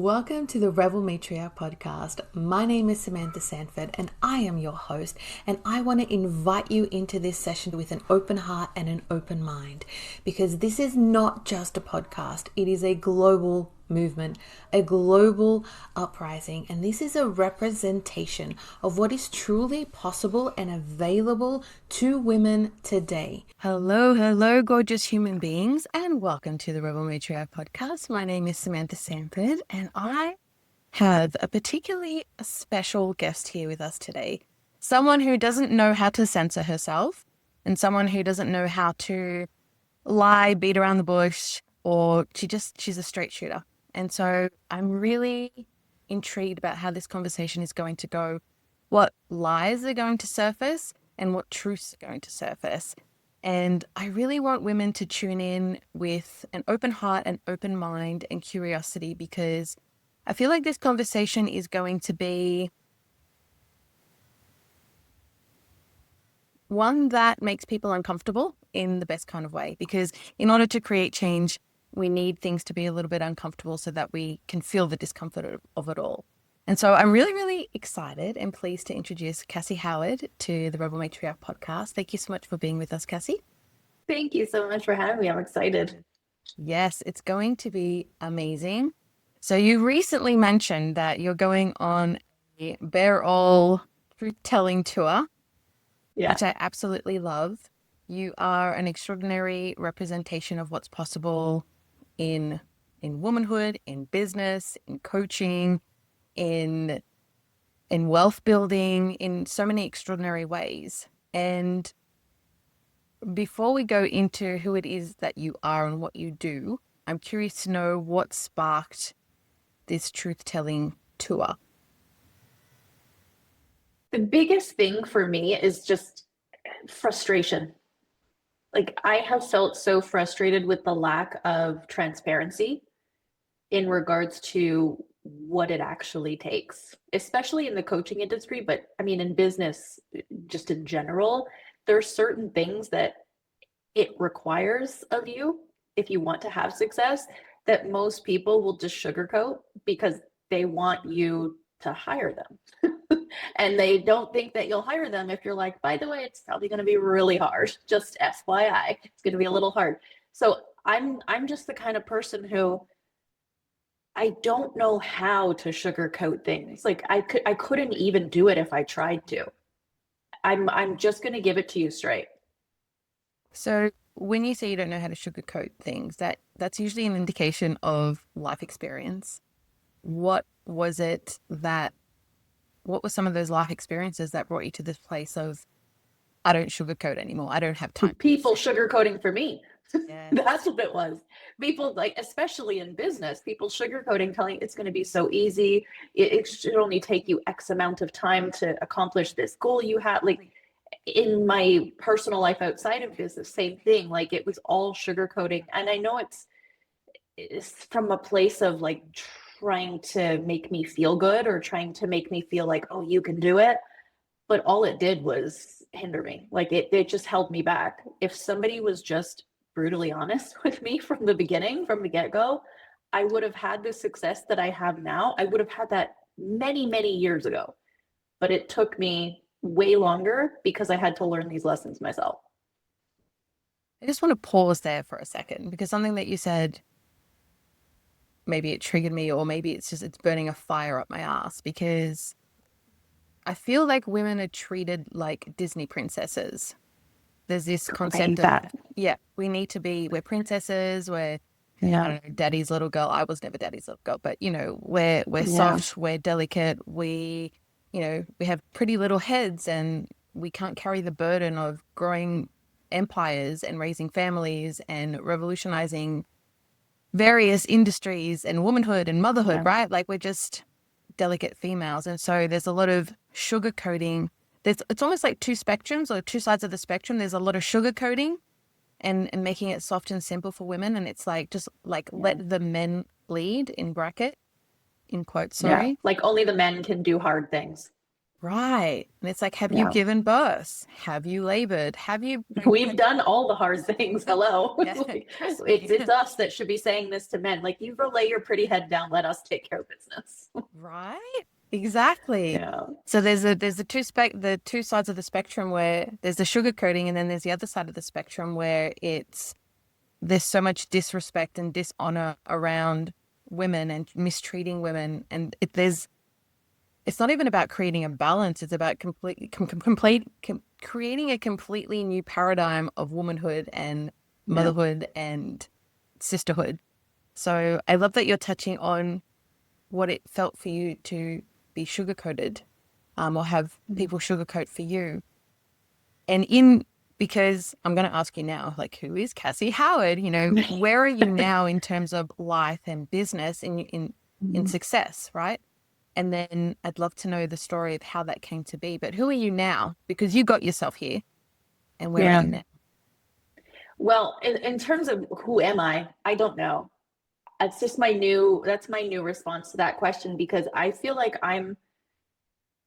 Welcome to the Rebel Matriarch Podcast. My name is Samantha Sanford and I am your host, and I want to invite you into this session with an open heart and an open mind, because this is not just a podcast. It is a global movement, a global uprising, and this is a representation of what is truly possible and available to women today. Hello, gorgeous human beings, and welcome to the Rebel Matriarch Podcast. My name is Samantha Sanford, and I have a particularly special guest here with us today. Someone who doesn't know how to censor herself, and someone who doesn't know how to lie, beat around the bush, or she's a straight shooter. And so I'm really intrigued about how this conversation is going to go, what lies are going to surface and what truths are going to surface. And I really want women to tune in with an open heart and open mind and curiosity, because I feel like this conversation is going to be one that makes people uncomfortable in the best kind of way, because in order to create change, we need things to be a little bit uncomfortable so that we can feel the discomfort of it all. And so I'm really, really excited and pleased to introduce Cassie Howard to the Rebel Matriarch Podcast. Thank you so much for being with us, Cassie. Thank you so much for having me. I'm excited. Yes, it's going to be amazing. So you recently mentioned that you're going on a Bear All truth-telling tour, which I absolutely love. You are an extraordinary representation of what's possible in womanhood, in business, in coaching, in wealth building, in so many extraordinary ways. And before we go into who it is that you are and what you do, I'm curious to know what sparked this truth-telling tour. The biggest thing for me is just frustration. Like, I have felt so frustrated with the lack of transparency in regards to what it actually takes, especially in the coaching industry. But I mean, in business, just in general, there's certain things that it requires of you if you want to have success that most people will just sugarcoat because they want you to hire them. And they don't think that you'll hire them if you're like, by the way, it's probably going to be really hard. Just FYI, it's going to be a little hard. So I'm just the kind of person who I don't know how to sugarcoat things. Like, I couldn't even do it if I tried to. I'm just going to give it to you straight. So when you say you don't know how to sugarcoat things, that's usually an indication of life experience. What were some of those life experiences that brought you to this place of, I don't sugarcoat anymore, I don't have time? People sugarcoating for me. Yes. That's what it was. People, like, especially in business, people sugarcoating, telling it's going to be so easy. It should only take you X amount of time to accomplish this goal you have. Like, in my personal life outside of business, same thing. Like, it was all sugarcoating. And I know it's from a place of like trying to make me feel good or trying to make me feel like, oh, you can do it. But all it did was hinder me. Like, it just held me back. If somebody was just brutally honest with me from the beginning, from the get-go, I would have had the success that I have now. I would have had that many, many years ago. But it took me way longer because I had to learn these lessons myself. I just want to pause there for a second, because something that you said, maybe it triggered me, or maybe it's burning a fire up my ass, because I feel like women are treated like Disney princesses. There's this concept that, we're princesses, we're, I don't know, daddy's little girl. I was never daddy's little girl, but we're soft, we're delicate, we have pretty little heads, and we can't carry the burden of growing empires and raising families and revolutionizing various industries and womanhood and motherhood, right? Like, we're just delicate females. And so there's a lot of sugarcoating. It's almost like two spectrums, or two sides of the spectrum. There's a lot of sugarcoating and making it soft and simple for women. And it's like, just like, let the men lead, in quotes, sorry. Yeah, like only the men can do hard things. Right. And it's like, have you Yeah. given birth? Have you labored? Have you? We've done all the hard things. Hello. Yeah, trust me. It's us that should be saying this to men. Like, you lay your pretty head down, let us take care of business. Right? Exactly. Yeah. So there's the two sides of the spectrum where there's the sugarcoating, and then there's the other side of the spectrum where there's so much disrespect and dishonor around women and mistreating women, and it's not even about creating a balance. It's about creating a completely new paradigm of womanhood and Yeah. motherhood and sisterhood. So I love that you're touching on what it felt for you to be sugarcoated, or have people sugarcoat for you. And because I'm going to ask you now, like, who is Cassie Howard? Where are you now in terms of life and business in success, right? And then I'd love to know the story of how that came to be. But who are you now? Because you got yourself here, and where are you now? Well, in terms of who am I don't know. That's my new response to that question, because I feel like I'm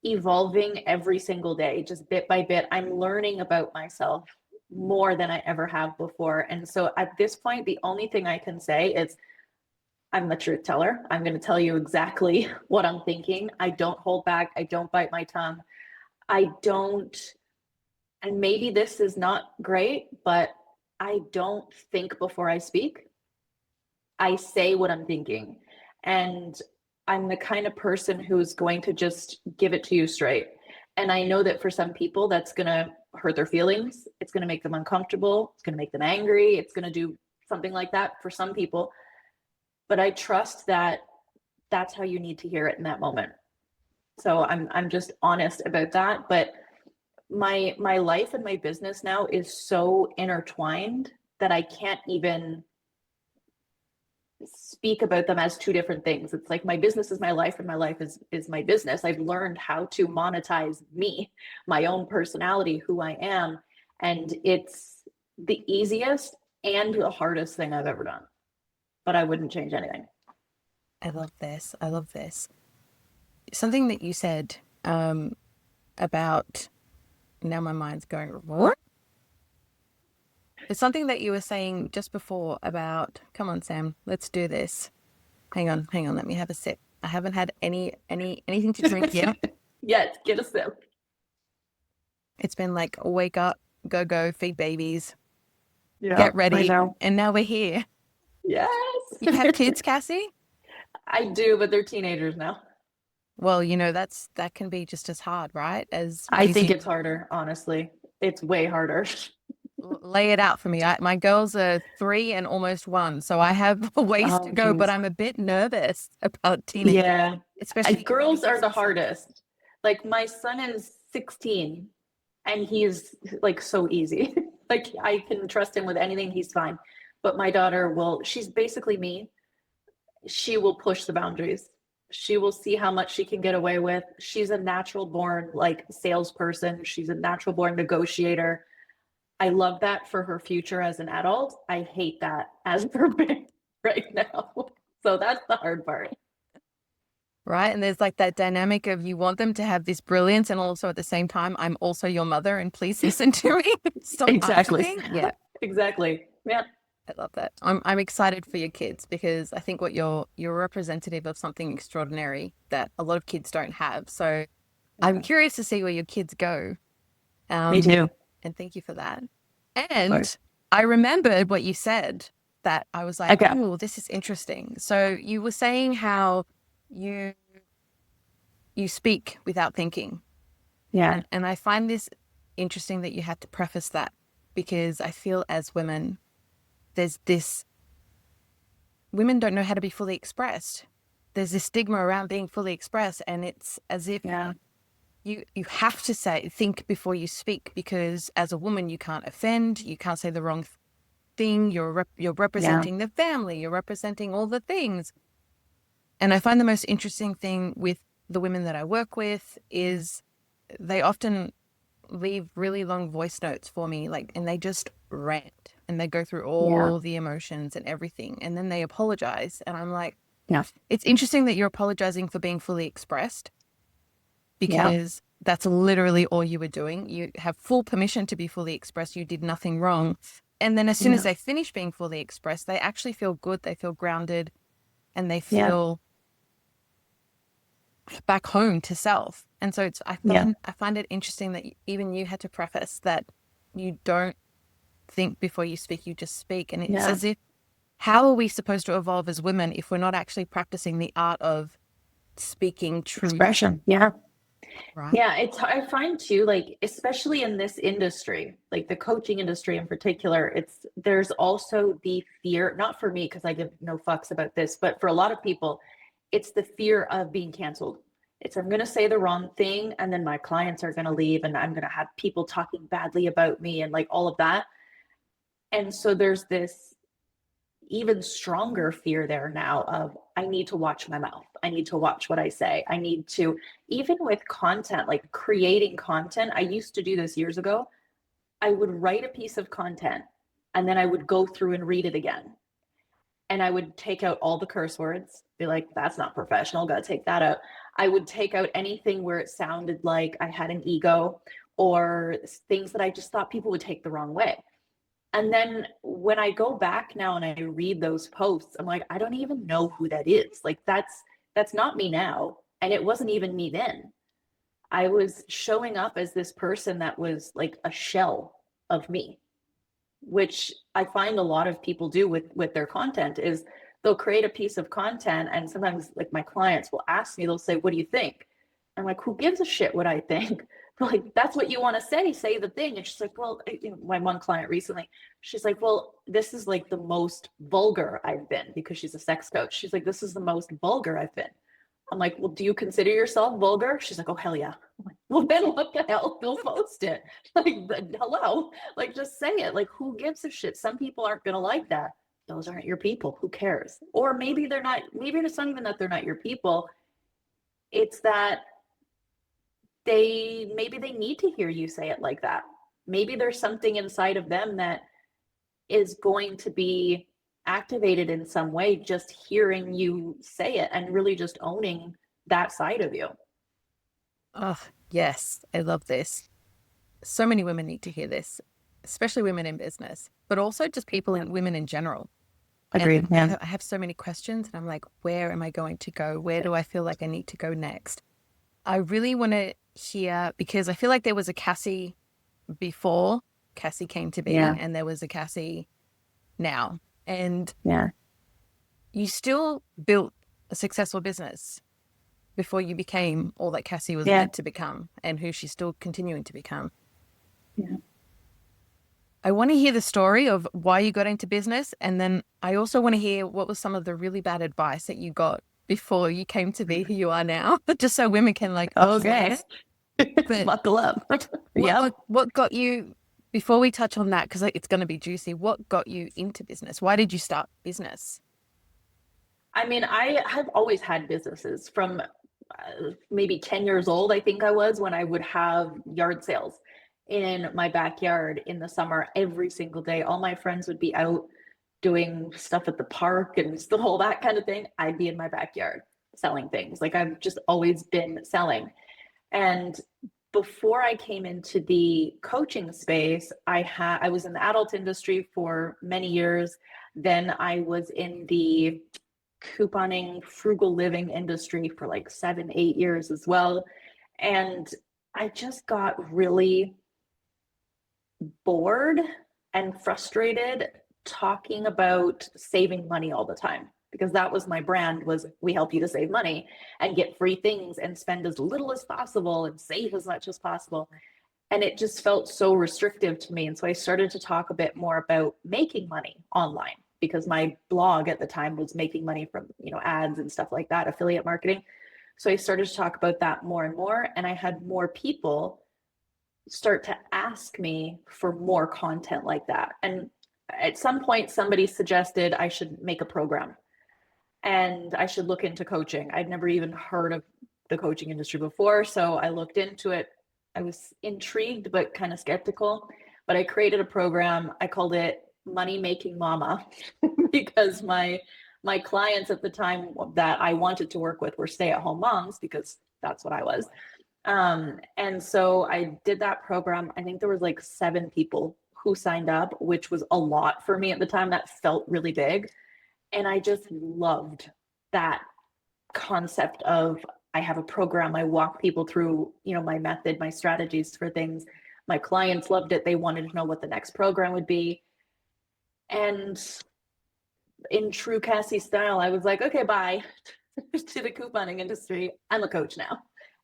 evolving every single day, just bit by bit. I'm learning about myself more than I ever have before. And so at this point, the only thing I can say is I'm the truth teller. I'm going to tell you exactly what I'm thinking. I don't hold back. I don't bite my tongue. I don't, and maybe this is not great, but I don't think before I speak. I say what I'm thinking. And I'm the kind of person who's going to just give it to you straight. And I know that for some people, that's going to hurt their feelings. It's going to make them uncomfortable. It's going to make them angry. It's going to do something like that for some people. But I trust that that's how you need to hear it in that moment. So I'm just honest about that. But my life and my business now is so intertwined that I can't even speak about them as two different things. It's like my business is my life and my life is my business. I've learned how to monetize me, my own personality, who I am, and it's the easiest and the hardest thing I've ever done. But I wouldn't change anything. I love this. I love this. Something that you said about, now my mind's going, what? It's something that you were saying just before about, come on, Sam, let's do this. Hang on, let me have a sip. I haven't had anything to drink yet. Yes, get a sip. It's been like, wake up, go, feed babies, Yeah, get ready. I know. And now we're here. Yes. You have kids, Cassie? I do, but they're teenagers now. Well, that can be just as hard, right? I think it's harder, honestly. It's way harder. Lay it out for me. My girls are 3 and almost 1, so I have a ways to go, geez. but I'm a bit nervous about teenagers. Yeah. Especially girls are the hardest. Like, my son is 16 and he's like so easy. Like, I can trust him with anything, he's fine. But my daughter she's basically me. She will push the boundaries. She will see how much she can get away with. She's a natural born like salesperson. She's a natural born negotiator. I love that for her future as an adult. I hate that as her baby right now. So that's the hard part. Right. And there's like that dynamic of, you want them to have this brilliance, and also at the same time, I'm also your mother and please listen to me. Exactly. Yeah. Exactly. Yeah. I love that. I'm excited for your kids, because I think you're representative of something extraordinary that a lot of kids don't have. So I'm curious to see where your kids go. Me too. And thank you for that. And I remembered what you said, that I was like, Okay. oh, this is interesting. So you were saying how you speak without thinking. Yeah. And I find this interesting that you had to preface that, because I feel as women, there's this, women don't know how to be fully expressed. There's this stigma around being fully expressed, and it's as if you have to think before you speak, because as a woman, you can't offend, you can't say the wrong thing. You're representing the family, you're representing all the things. And I find the most interesting thing with the women that I work with is they often leave really long voice notes for me, and they just rant and they go through all the emotions and everything, and then they apologize. And I'm like, it's interesting that you're apologizing for being fully expressed, because that's literally all you were doing. You have full permission to be fully expressed. You did nothing wrong. And then as soon as they finish being fully expressed, they actually feel good. They feel grounded and they feel back home to self. And so I find it interesting that even you had to preface that you don't think before you speak, you just speak. And it's as if, how are we supposed to evolve as women if we're not actually practicing the art of speaking true expression? Right. Yeah, I find too, like, especially in this industry, like the coaching industry in particular, there's also the fear, not for me, because I give no fucks about this, but for a lot of people, it's the fear of being canceled. I'm going to say the wrong thing, and then my clients are going to leave, and I'm going to have people talking badly about me and like all of that. And so there's this even stronger fear there now of, I need to watch my mouth. I need to watch what I say. I need to, even with content, like creating content. I used to do this years ago. I would write a piece of content and then I would go through and read it again. And I would take out all the curse words, be like, that's not professional, gotta take that out. I would take out anything where it sounded like I had an ego or things that I just thought people would take the wrong way. And then when I go back now and I read those posts, I'm like, I don't even know who that is. Like, that's not me now. And it wasn't even me then. I was showing up as this person that was like a shell of me, which I find a lot of people do with their content. Is they'll create a piece of content, and sometimes like my clients will ask me, they'll say, what do you think? I'm like, who gives a shit what I think? They're like, that's what you want to say the thing. And she's like, well, my one client recently, she's like, well, this is like the most vulgar I've been, because she's a sex coach. She's like, this is the most vulgar I've been. I'm like, well, do you consider yourself vulgar? She's like, oh, hell yeah. I'm like, well, then what the hell? Go post it. Like, hello, like, just say it. Like, who gives a shit? Some people aren't going to like that. Those aren't your people. Who cares? Or maybe they're not, maybe it's not even that they're not your people. It's that maybe they need to hear you say it like that. Maybe there's something inside of them that is going to be activated in some way, just hearing you say it and really just owning that side of you. Oh, yes. I love this. So many women need to hear this, especially women in business, but also just people and women in general. Agreed. Yeah. I have so many questions and I'm like, where am I going to go? Where do I feel like I need to go next? I really want to hear, because I feel like there was a Cassie before Cassie came to be, and there was a Cassie now. And you still built a successful business before you became all that Cassie was meant to become and who she's still continuing to become. Yeah. I want to hear the story of why you got into business. And then I also want to hear what was some of the really bad advice that you got before you came to be who you are now, just so women can like, okay, but buckle up. What got you, before we touch on that, because it's going to be juicy, what got you into business? Why did you start business? I mean, I have always had businesses from maybe 10 years old. I think I was, when I would have yard sales in my backyard in the summer every single day. All my friends would be out doing stuff at the park and all that kind of thing. I'd be in my backyard selling things. Like, I've just always been selling. And before I came into the coaching space, I was in the adult industry for many years. Then I was in the couponing, frugal living industry for like 7-8 years as well. And I just got really bored and frustrated talking about saving money all the time, because that was my brand, was we help you to save money and get free things and spend as little as possible and save as much as possible. And it just felt so restrictive to me. And so I started to talk a bit more about making money online, because my blog at the time was making money from, ads and stuff like that, affiliate marketing. So I started to talk about that more and more. And I had more people start to ask me for more content like that. And at some point, somebody suggested I should make a program and I should look into coaching. I'd never even heard of the coaching industry before. So I looked into it. I was intrigued, but kind of skeptical. But I created a program. I called it Money Making Mama because my clients at the time that I wanted to work with were stay-at-home moms, because that's what I was. And so I did that program. I think there was like 7 people who signed up, which was a lot for me at the time. That felt really big. And I just loved that concept of I have a program. I walk people through, my method, my strategies for things. My clients loved it. They wanted to know what the next program would be. And in true Cassie style, I was like, okay, bye to the couponing industry. I'm a coach now.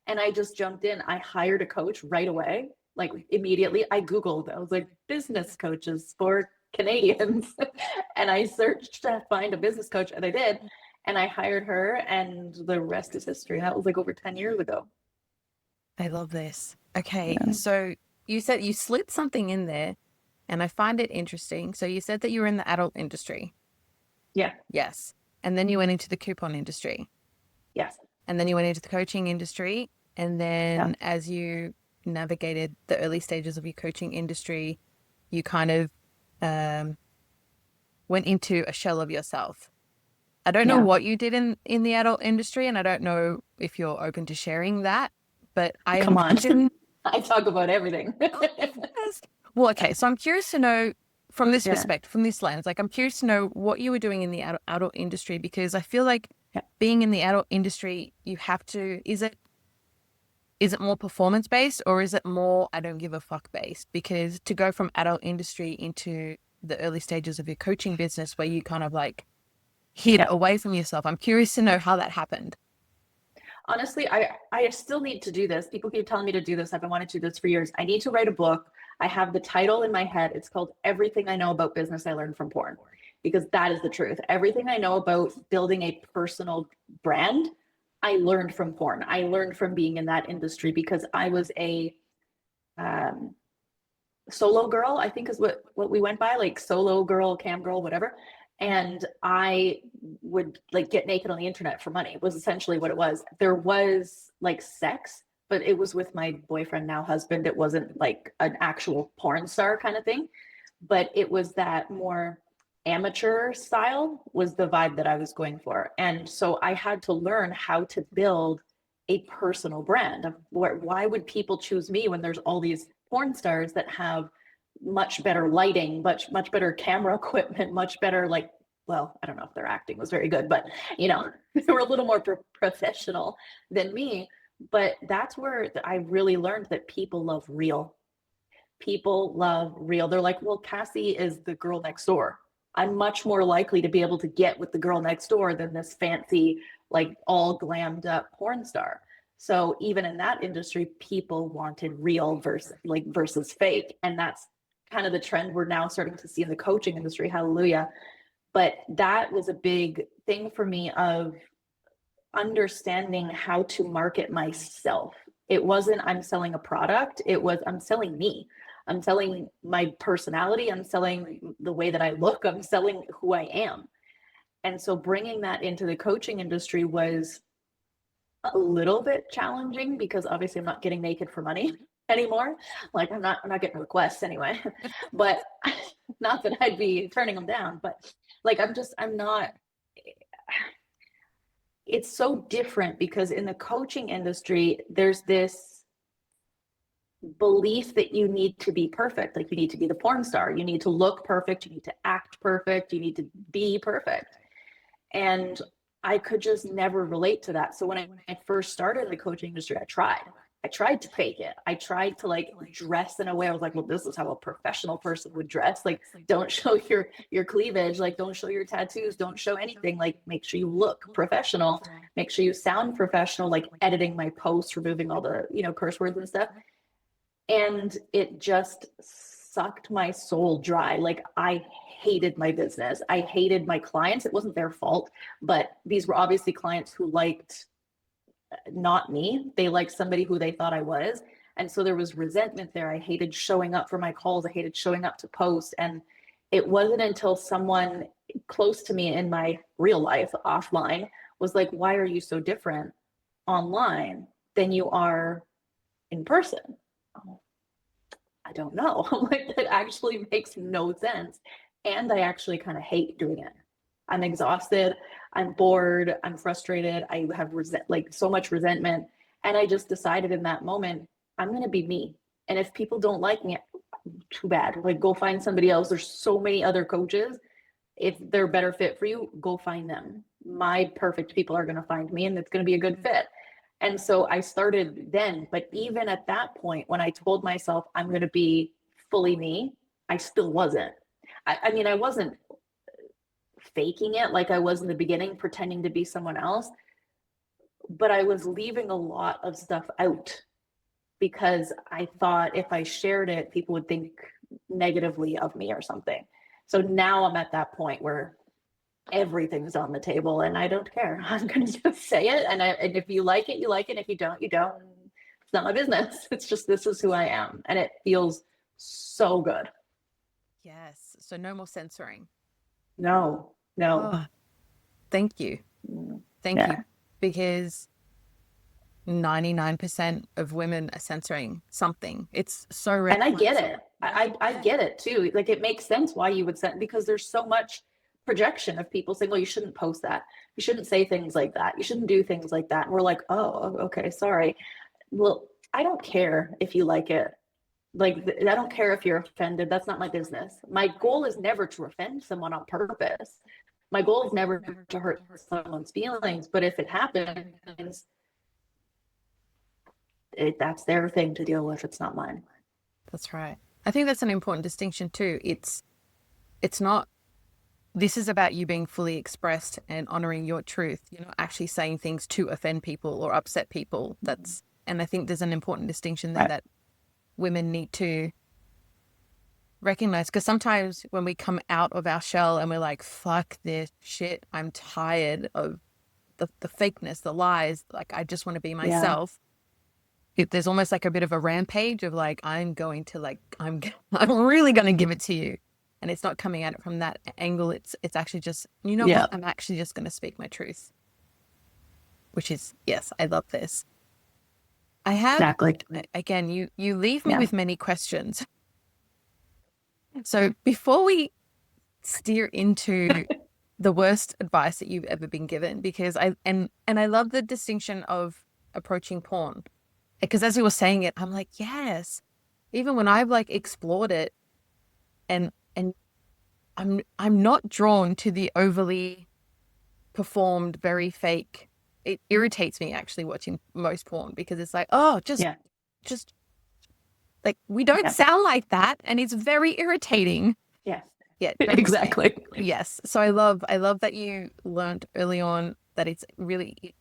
And I just jumped in. I hired a coach right away, like immediately. I Googled, I was like, business coaches for Canadians. And I searched to find a business coach, and I did. And I hired her, and the rest is history. That was like over 10 years ago. I love this. Okay. Yeah. So you said you slid something in there, and I find it interesting. So you said that you were in the adult industry. Yeah. Yes. And then you went into the coupon industry. Yes. And then you went into the coaching industry. And then as you navigated the early stages of your coaching industry, you kind of went into a shell of yourself. I don't know what you did in the adult industry, and I don't know if you're open to sharing that, but I imagine... I talk about everything. Well, okay. So I'm curious to know from this perspective, from this lens, like I'm curious to know what you were doing in the adult industry, because I feel like being in the adult industry, you have to, is it more performance based, or is it more I don't give a fuck based? Because to go from adult industry into the early stages of your coaching business where you kind of like hid away from yourself, I'm curious to know how that happened. Honestly, I still need to do this. People keep telling me to do this. I've been wanting to do this for years. I need to write a book. I have the title in my head. It's called Everything I Know About Business I Learned from Porn, because that is the truth. Everything I know about building a personal brand, I learned from porn. I learned from being in that industry because I was a solo girl, I think is what we went by, like solo girl, cam girl, whatever. And I would like get naked on the internet for money, was essentially what it was. There was like sex, but it was with my boyfriend, now husband. It wasn't like an actual porn star kind of thing, but it was that more amateur style was the vibe that I was going for. And so I had to learn how to build a personal brand of why would people choose me when there's all these porn stars that have much better lighting, much better camera equipment, much better, like, well, I don't know if their acting was very good, but they were a little more professional than me. But that's where I really learned that people love real. People love real. They're like, well, Cassie is the girl next door. I'm much more likely to be able to get with the girl next door than this fancy, like all glammed up porn star. So even in that industry, people wanted real versus fake. And that's kind of the trend we're now starting to see in the coaching industry. Hallelujah. But that was a big thing for me of understanding how to market myself. It wasn't I'm selling a product. It was I'm selling me. I'm selling my personality. I'm selling the way that I look. I'm selling who I am. And so bringing that into the coaching industry was a little bit challenging because obviously I'm not getting naked for money anymore. Like I'm not getting requests anyway, but not that I'd be turning them down, but like, I'm not, it's so different because in the coaching industry, there's this belief that you need to be perfect. Like you need to be the porn star. You need to look perfect. You need to act perfect. You need to be perfect. And I could just never relate to that. So when I first started in the coaching industry, I tried to fake it. I tried to like dress in a way. I was like, well, this is how a professional person would dress. Like, don't show your cleavage. Like, don't show your tattoos. Don't show anything. Like, make sure you look professional. Make sure you sound professional. Like editing my posts, removing all the, curse words and stuff. And it just sucked my soul dry. Like I hated my business. I hated my clients. It wasn't their fault, but these were obviously clients who liked not me. They liked somebody who they thought I was. And so there was resentment there. I hated showing up for my calls. I hated showing up to post. And it wasn't until someone close to me in my real life offline was like, why are you so different online than you are in person? I don't know. Like that actually makes no sense. And I actually kind of hate doing it. I'm exhausted. I'm bored. I'm frustrated. I have so much resentment. And I just decided in that moment, I'm going to be me. And if people don't like me, too bad. Like, go find somebody else. There's so many other coaches. If they're a better fit for you, go find them. My perfect people are going to find me, and it's going to be a good fit. And so I started then. But even at that point, when I told myself I'm going to be fully me, I still wasn't. I mean, I wasn't faking it like I was in the beginning, pretending to be someone else, but I was leaving a lot of stuff out because I thought if I shared it, people would think negatively of me or something. So now I'm at that point where everything's on the table and I don't care. I'm going to just say it. And if you like it, you like it. If you don't, you don't. It's not my business. It's just, this is who I am. And it feels so good. Yes. So no more censoring. No. Oh, thank you. Thank you. Because 99% of women are censoring something. It's so rare. And I get it. I get it too. Like, it makes sense why you would send, because there's so much projection of people saying, well, you shouldn't post that. You shouldn't say things like that. You shouldn't do things like that. And we're like, oh, okay, sorry. Well, I don't care if you like it. Like, I don't care if you're offended. That's not my business. My goal is never to offend someone on purpose. My goal is never to hurt someone's feelings. But if it happens, that's their thing to deal with. It's not mine. That's right. I think that's an important distinction too. It's not, this is about you being fully expressed and honoring your truth. You're not actually saying things to offend people or upset people. And I think there's an important distinction there that women need to recognize, because sometimes when we come out of our shell and we're like, fuck this shit, I'm tired of the fakeness, the lies, like, I just want to be myself. There's almost like a bit of a rampage of like, I'm really going to give it to you. And it's not coming at it from that angle. It's actually just, what? I'm actually just going to speak my truth, which is, yes, I love this. I have, exactly. Again, you leave me with many questions. So before we steer into the worst advice that you've ever been given, because I love the distinction of approaching porn, because as you were saying it, I'm like, yes, even when I've like explored it, and I'm not drawn to the overly performed, very fake. It irritates me actually watching most porn, because it's like, oh, just like, we don't sound like that, and it's very irritating. Yes. Yeah, exactly. Yes. So I love that you learned early on that it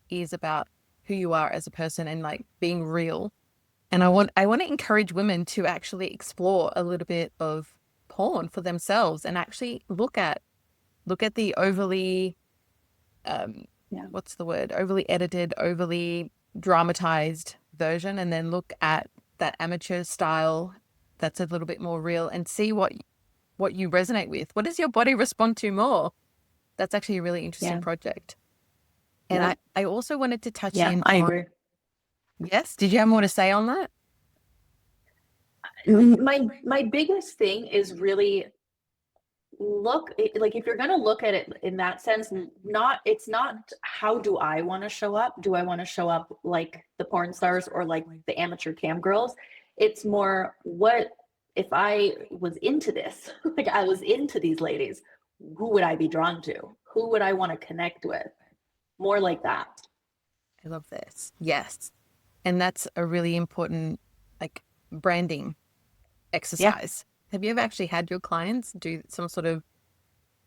is about who you are as a person and like being real. And I want to encourage women to actually explore a little bit of porn for themselves and actually look at the overly what's the word? Overly edited, overly dramatized version, and then look at that amateur style that's a little bit more real, and see what you resonate with. What does your body respond to more? That's actually a really interesting project. And I also wanted to touch in. I agree. Yes. Did you have more to say on that? My biggest thing is really look, like, if you're going to look at it in that sense, it's not how do I want to show up? Do I want to show up like the porn stars or like the amateur cam girls? It's more, what if I was into this? Like, I was into these ladies, who would I be drawn to? Who would I want to connect with? More like that. I love this. Yes. And that's a really important, like, branding exercise. Have you ever actually had your clients do some sort of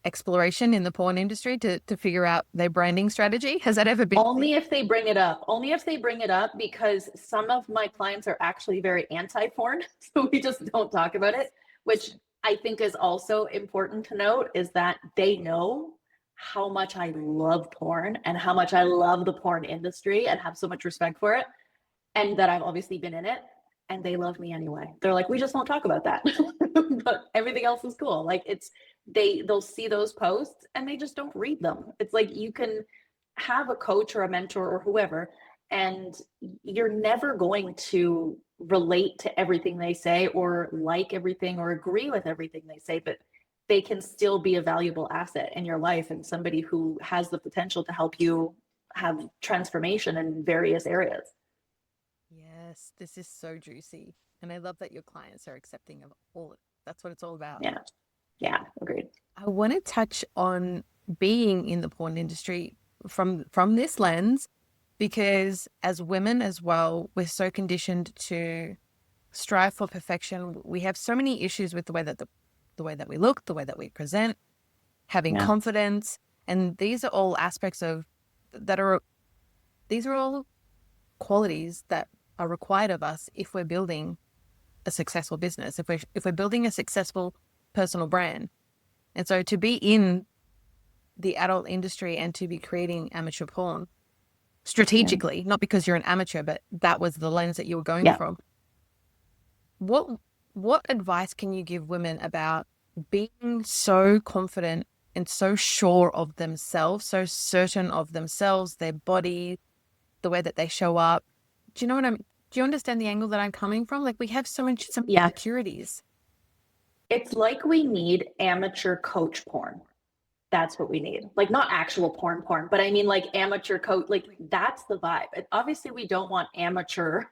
exploration in the porn industry to figure out their branding strategy? Has that ever been? Only if they bring it up. Only if they bring it up, because some of my clients are actually very anti-porn. So we just don't talk about it, which I think is also important to note, is that they know how much I love porn and how much I love the porn industry and have so much respect for it. And that I've obviously been in it, and they love me anyway. They're like, we just won't talk about that. But everything else is cool. Like, they'll see those posts and they just don't read them. It's like, you can have a coach or a mentor or whoever, and you're never going to relate to everything they say or like everything or agree with everything they say, but they can still be a valuable asset in your life and somebody who has the potential to help you have transformation in various areas. Yes, this is so juicy. And I love that your clients are accepting of all. That's what it's all about. Yeah. Yeah. Agreed. I want to touch on being in the porn industry from this lens, because as women as well, we're so conditioned to strive for perfection. We have so many issues with the way that the way that we look, the way that we present, having Yeah. confidence, and these are all aspects of that are these are all qualities that are required of us if we're building a successful business, if we're building a successful personal brand. And so to be in the adult industry and to be creating amateur porn strategically, not because you're an amateur, but that was the lens that you were going Yeah. from. What advice can you give women about being so confident and so sure of themselves, so certain of themselves, their body, the way that they show up? Do you know what I'm? Do you understand the angle that I'm coming from? Like, we have some Yeah. insecurities. It's like we need amateur coach porn. That's what we need. Like, not actual porn, but I mean like amateur coach, like that's the vibe. And obviously we don't want amateur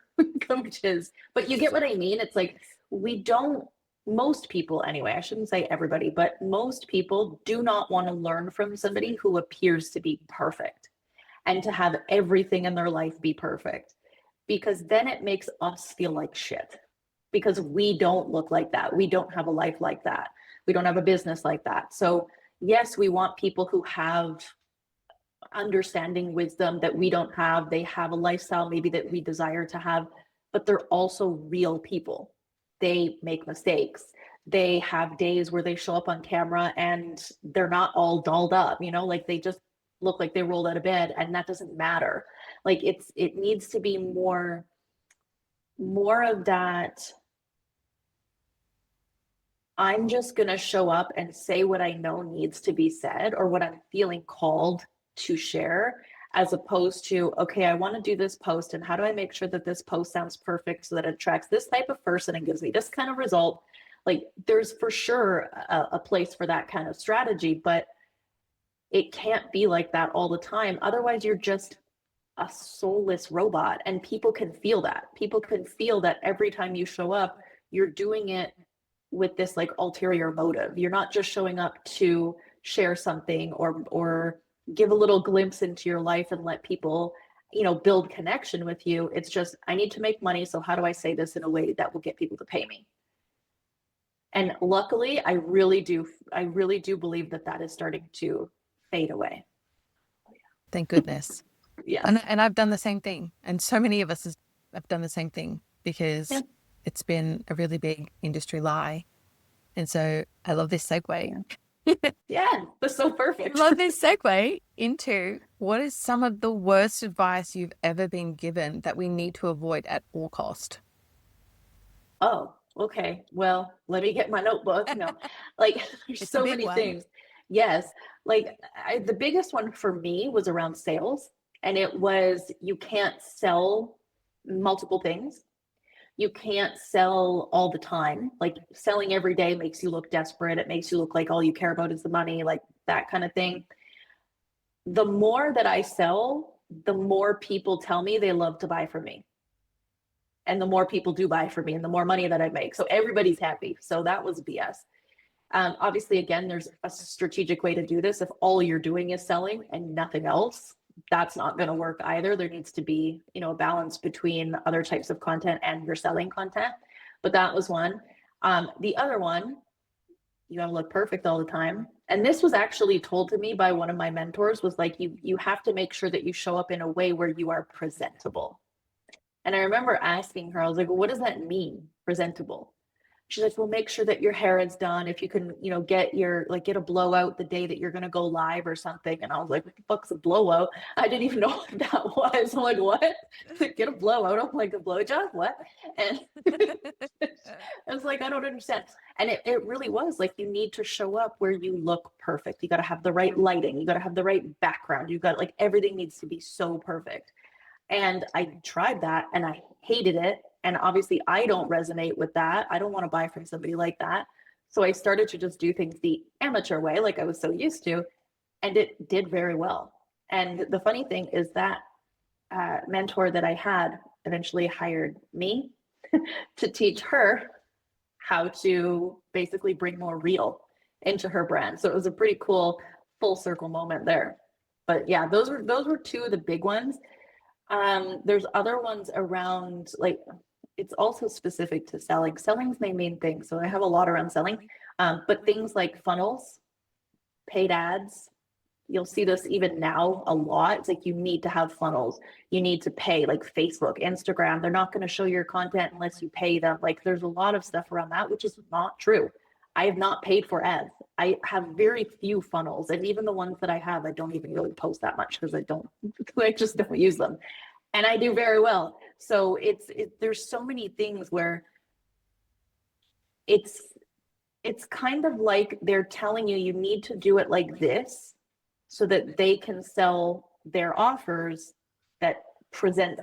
coaches, but you get what I mean? It's like we don't, most people anyway, I shouldn't say everybody, but most people do not want to learn from somebody who appears to be perfect and to have everything in their life be perfect, because then it makes us feel like shit, because we don't look like that. We don't have a life like that. We don't have a business like that. So yes, we want people who have understanding, wisdom that we don't have. They have a lifestyle maybe that we desire to have, but they're also real people. They make mistakes. They have days where they show up on camera and they're not all dolled up, like they just look like they rolled out of bed, and that doesn't matter. Like it needs to be more of that. I'm just going to show up and say what I know needs to be said or what I'm feeling called to share, as opposed to, okay, I want to do this post, and how do I make sure that this post sounds perfect so that it attracts this type of person and gives me this kind of result? Like, there's for sure a place for that kind of strategy, but it can't be like that all the time. Otherwise, you're just a soulless robot, and people can feel that. People can feel that every time you show up, you're doing it with this like ulterior motive. You're not just showing up to share something or give a little glimpse into your life and let people, build connection with you. It's just, I need to make money, so how do I say this in a way that will get people to pay me? And luckily, I really do believe that is starting to fade away. Thank goodness. Yeah. And I've done the same thing. And so many of us have done the same thing, because it's been a really big industry lie. And so I love this segue. Yeah, that's so perfect. I love this segue into, what is some of the worst advice you've ever been given that we need to avoid at all cost? Oh, okay. Well, let me get my notebook. No, like there's It's so a big many one. things. Yes. Like the biggest one for me was around sales. And it was, you can't sell multiple things. You can't sell all the time. Like, selling every day makes you look desperate. It makes you look like all you care about is the money, like that kind of thing. The more that I sell, the more people tell me they love to buy from me. And the more people do buy from me, and the more money that I make. So everybody's happy. So that was BS. Obviously, again, there's a strategic way to do this. If all you're doing is selling and nothing else, that's not going to work either. There needs to be, a balance between other types of content and your selling content. But that was one. The other one, you got to look perfect all the time. And this was actually told to me by one of my mentors, was like, you have to make sure that you show up in a way where you are presentable. And I remember asking her, I was like, well, what does that mean, presentable? She's like, well, make sure that your hair is done. If you can, get a blowout the day that you're going to go live or something. And I was like, what the fuck's a blowout? I didn't even know what that was. I'm like, what? Get a blowout? I'm like, a blowjob? What? And I was like, I don't understand. And it really was like, you need to show up where you look perfect. You got to have the right lighting. You got to have the right background. You got, like, everything needs to be so perfect. And I tried that and I hated it. And obviously I don't resonate with that. I don't want to buy from somebody like that. So I started to just do things the amateur way, like I was so used to, and it did very well. And the funny thing is that mentor that I had, eventually hired me to teach her how to basically bring more real into her brand. So it was a pretty cool full circle moment there. But yeah, those were two of the big ones. There's other ones around, like, it's also specific to selling. Selling's my main thing. So I have a lot around selling. But things like funnels, paid ads, you'll see this even now a lot. It's like you need to have funnels. You need to pay, like Facebook, Instagram. They're not going to show your content unless you pay them. Like there's a lot of stuff around that, which is not true. I have not paid for ads. I have very few funnels, and even the ones that I have, I don't even really post that much because I just don't use them, and I do very well. So there's so many things where it's kind of like they're telling you need to do it like this so that they can sell their offers that present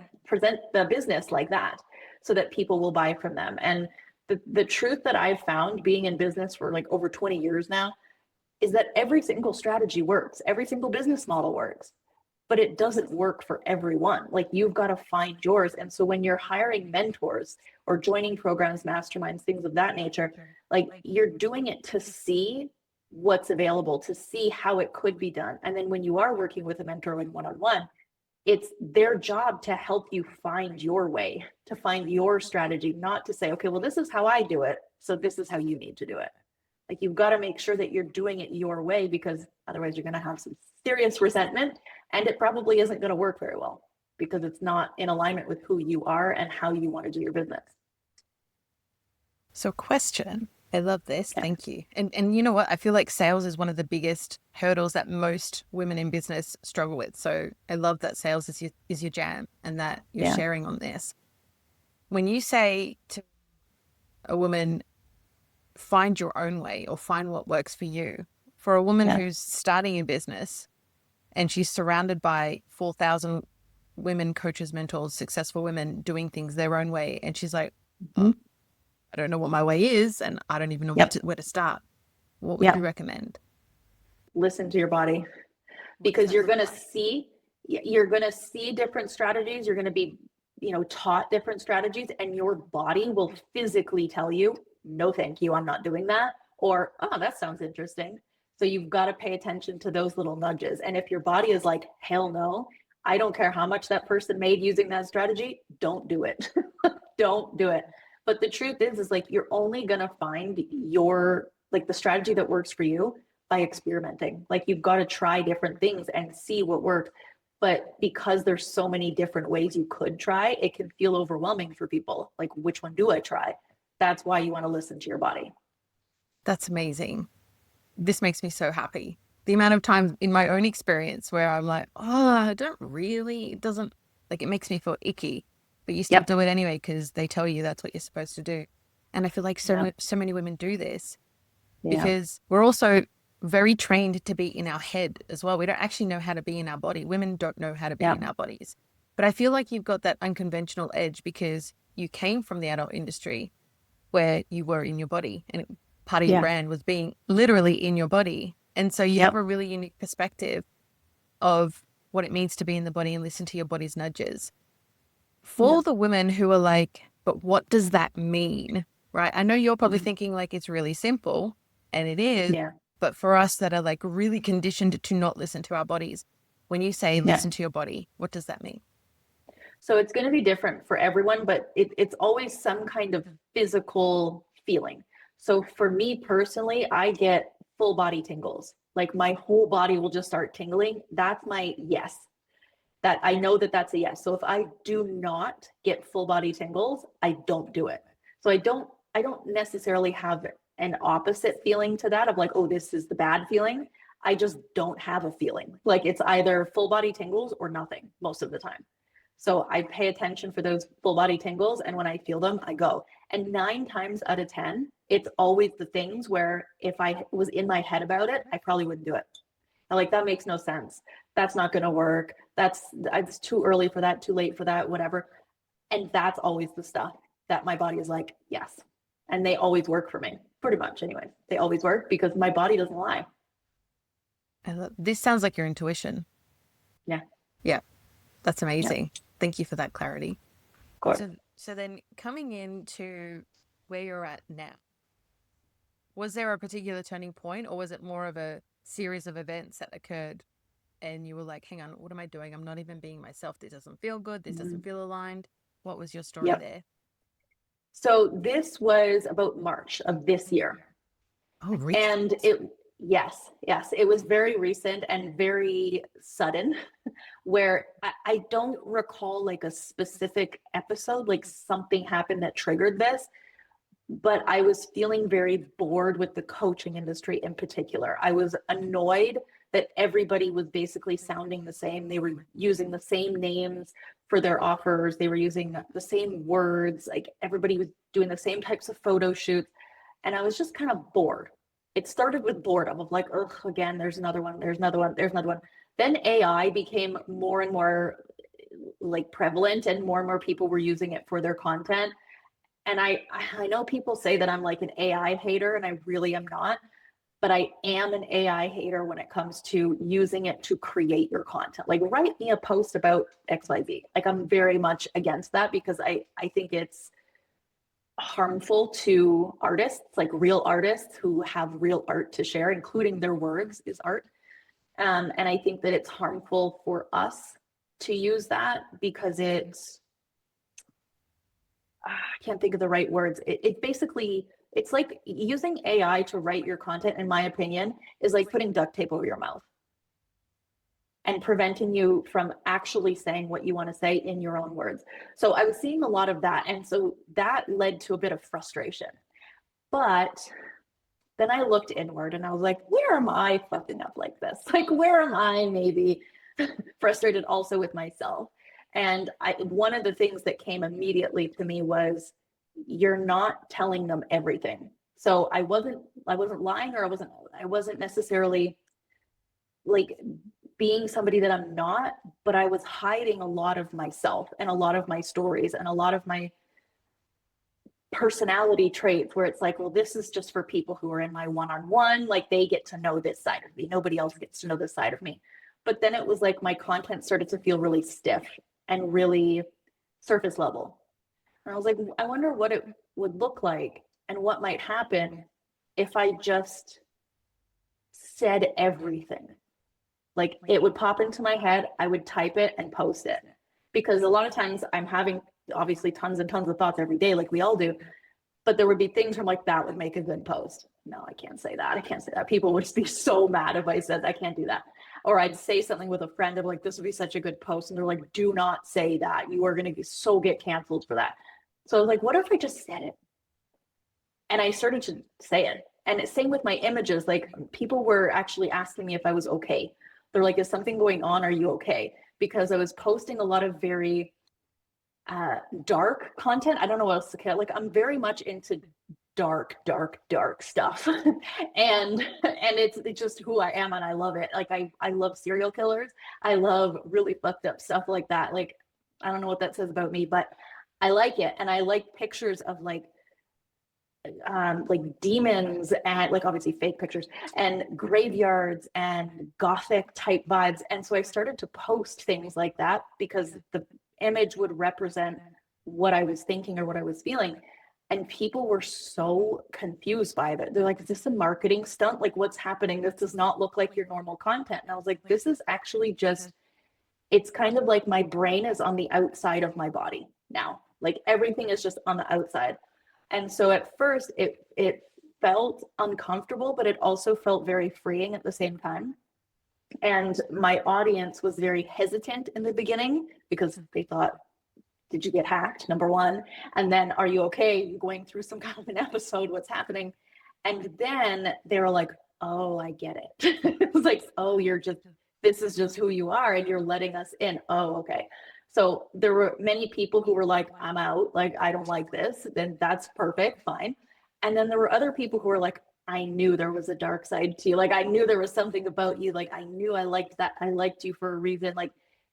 the business like that, so that people will buy from them. And the truth that I've found being in business for like over 20 years now is that every single strategy works, every single business model works, but it doesn't work for everyone. Like you've got to find yours. And so when you're hiring mentors or joining programs, masterminds, things of that nature, like you're doing it to see what's available, to see how it could be done. And then when you are working with a mentor in one-on-one, it's their job to help you find your way, to find your strategy, not to say, okay, well, this is how I do it, so this is how you need to do it. Like you've got to make sure that you're doing it your way, because otherwise you're going to have some serious resentment, and it probably isn't going to work very well because it's not in alignment with who you are and how you want to do your business. So question, I love this. Yeah. Thank you. And you know what? I feel like sales is one of the biggest hurdles that most women in business struggle with. So I love that sales is your jam and that you're sharing on this. When you say to a woman, find your own way or find what works for you, for a woman who's starting in business and she's surrounded by 4,000 women, coaches, mentors, successful women doing things their own way, and she's like, oh, I don't know what my way is, and I don't even know where to start. What would you recommend? Listen to your body, because you're going to see different strategies. You're going to be, taught different strategies, and your body will physically tell you, no, thank you, I'm not doing that. Or, oh, that sounds interesting. So you've got to pay attention to those little nudges. And if your body is like, hell no, I don't care how much that person made using that strategy, don't do it. Don't do it. But the truth is like, you're only going to find the strategy that works for you by experimenting. Like you've got to try different things and see what works. But because there's so many different ways you could try, it can feel overwhelming for people. Like, which one do I try? That's why you want to listen to your body. That's amazing. This makes me so happy. The amount of times in my own experience where I'm like, it doesn't, like, it makes me feel icky, but you still do it anyway because they tell you that's what you're supposed to do. And I feel like so many women do this because we're also very trained to be in our head as well. We don't actually know how to be in our body. Women don't know how to be in our bodies. But I feel like you've got that unconventional edge because you came from the adult industry where you were in your body, and part of your brand was being literally in your body. And so you have a really unique perspective of what it means to be in the body and listen to your body's nudges. For the women who are like, but what does that mean? Right? I know you're probably thinking like it's really simple, and it is. Yeah. But for us that are like really conditioned to not listen to our bodies, when you say listen to your body, what does that mean? So it's going to be different for everyone, but it's always some kind of physical feeling. So for me personally, I get full body tingles. Like my whole body will just start tingling. That's my yes. That I know that's a yes. So if I do not get full body tingles, I don't do it. So I don't necessarily have an opposite feeling to that of like, oh, this is the bad feeling. I just don't have a feeling. Like it's either full body tingles or nothing most of the time. So I pay attention for those full body tingles, and when I feel them, I go. And 9 times out of 10, it's always the things where if I was in my head about it, I probably wouldn't do it. I'm like, that makes no sense. That's not going to work. It's too early for that, too late for that, whatever. And that's always the stuff that my body is like, yes. And they always work for me, pretty much anyway. They always work because my body doesn't lie. This sounds like your intuition. Yeah. Yeah. That's amazing. Yeah. Thank you for that clarity. Of course. So then coming into where you're at now, was there a particular turning point, or was it more of a series of events that occurred and you were like, hang on, what am I doing? I'm not even being myself. This doesn't feel good. This doesn't feel aligned. What was your story Yep. there? So this was about March of this year. Oh, recent. And yes, it was very recent and very sudden, where I don't recall like a specific episode, like something happened that triggered this, but I was feeling very bored with the coaching industry in particular. I was annoyed that everybody was basically sounding the same. They were using the same names for their offers. They were using the same words. Like everybody was doing the same types of photo shoots. And I was just kind of bored. It started with boredom of like, ugh, again, there's another one, there's another one, there's another one. Then AI became more and more like prevalent, and more people were using it for their content. And I know people say that I'm like an AI hater, and I really am not, but I am an AI hater when it comes to using it to create your content. Like write me a post about XYZ. Like I'm very much against that, because I think it's harmful to artists, like real artists who have real art to share, including their words is art. And I think that it's harmful for us to use that, because it's, I can't think of the right words. It basically, it's like using AI to write your content, in my opinion, is like putting duct tape over your mouth and preventing you from actually saying what you want to say in your own words. So I was seeing a lot of that. And so that led to a bit of frustration. But then I looked inward and I was like, where am I fucking up like this? Like, where am I maybe frustrated also with myself? And one of the things that came immediately to me was, you're not telling them everything. So I wasn't lying, or I wasn't necessarily like being somebody that I'm not, but I was hiding a lot of myself and a lot of my stories and a lot of my personality traits, where it's like, well, this is just for people who are in my one-on-one, like they get to know this side of me. Nobody else gets to know this side of me. But then it was like my content started to feel really stiff and really surface level. And I was like, I wonder what it would look like and what might happen if I just said everything. Like it would pop into my head, I would type it and post it. Because a lot of times I'm having obviously tons and tons of thoughts every day, like we all do. But there would be things from like, that would make a good post. No, I can't say that. I can't say that. People would just be so mad if I said, I can't do that. Or I'd say something with a friend of like, this would be such a good post. And they're like, do not say that. You are going to get canceled for that. So I was like, what if I just said it? And I started to say it. And it's same with my images. Like people were actually asking me if I was okay. They're like, is something going on? Are you okay? Because I was posting a lot of very dark content. I don't know what else to say. Like I'm very much into dark stuff. and it's just who I am, and I love it. Like I love serial killers. I love really fucked up stuff like that. Like I don't know what that says about me, but I like it. And I like pictures of like demons, and like obviously fake pictures, and graveyards and gothic type vibes. And so I started to post things like that, because the image would represent what I was thinking or what I was feeling. And people were so confused by it. They're like, is this a marketing stunt? Like what's happening? This does not look like your normal content. And I was like, this is actually just, it's kind of like my brain is on the outside of my body now. Like everything is just on the outside. And so at first it felt uncomfortable, but it also felt very freeing at the same time. And my audience was very hesitant in the beginning, because they thought, did you get hacked? Number one. And then, are you okay? You're going through some kind of an episode. What's happening? And then they were like, oh, I get it. It was like, oh, this is just who you are, and you're letting us in. Oh, okay. So there were many people who were like, I'm out. Like, I don't like this. Then that's perfect. Fine. And then there were other people who were like, I knew there was a dark side to you. Like, I knew there was something about you. Like, I knew I liked that. I liked you for a reason. Like,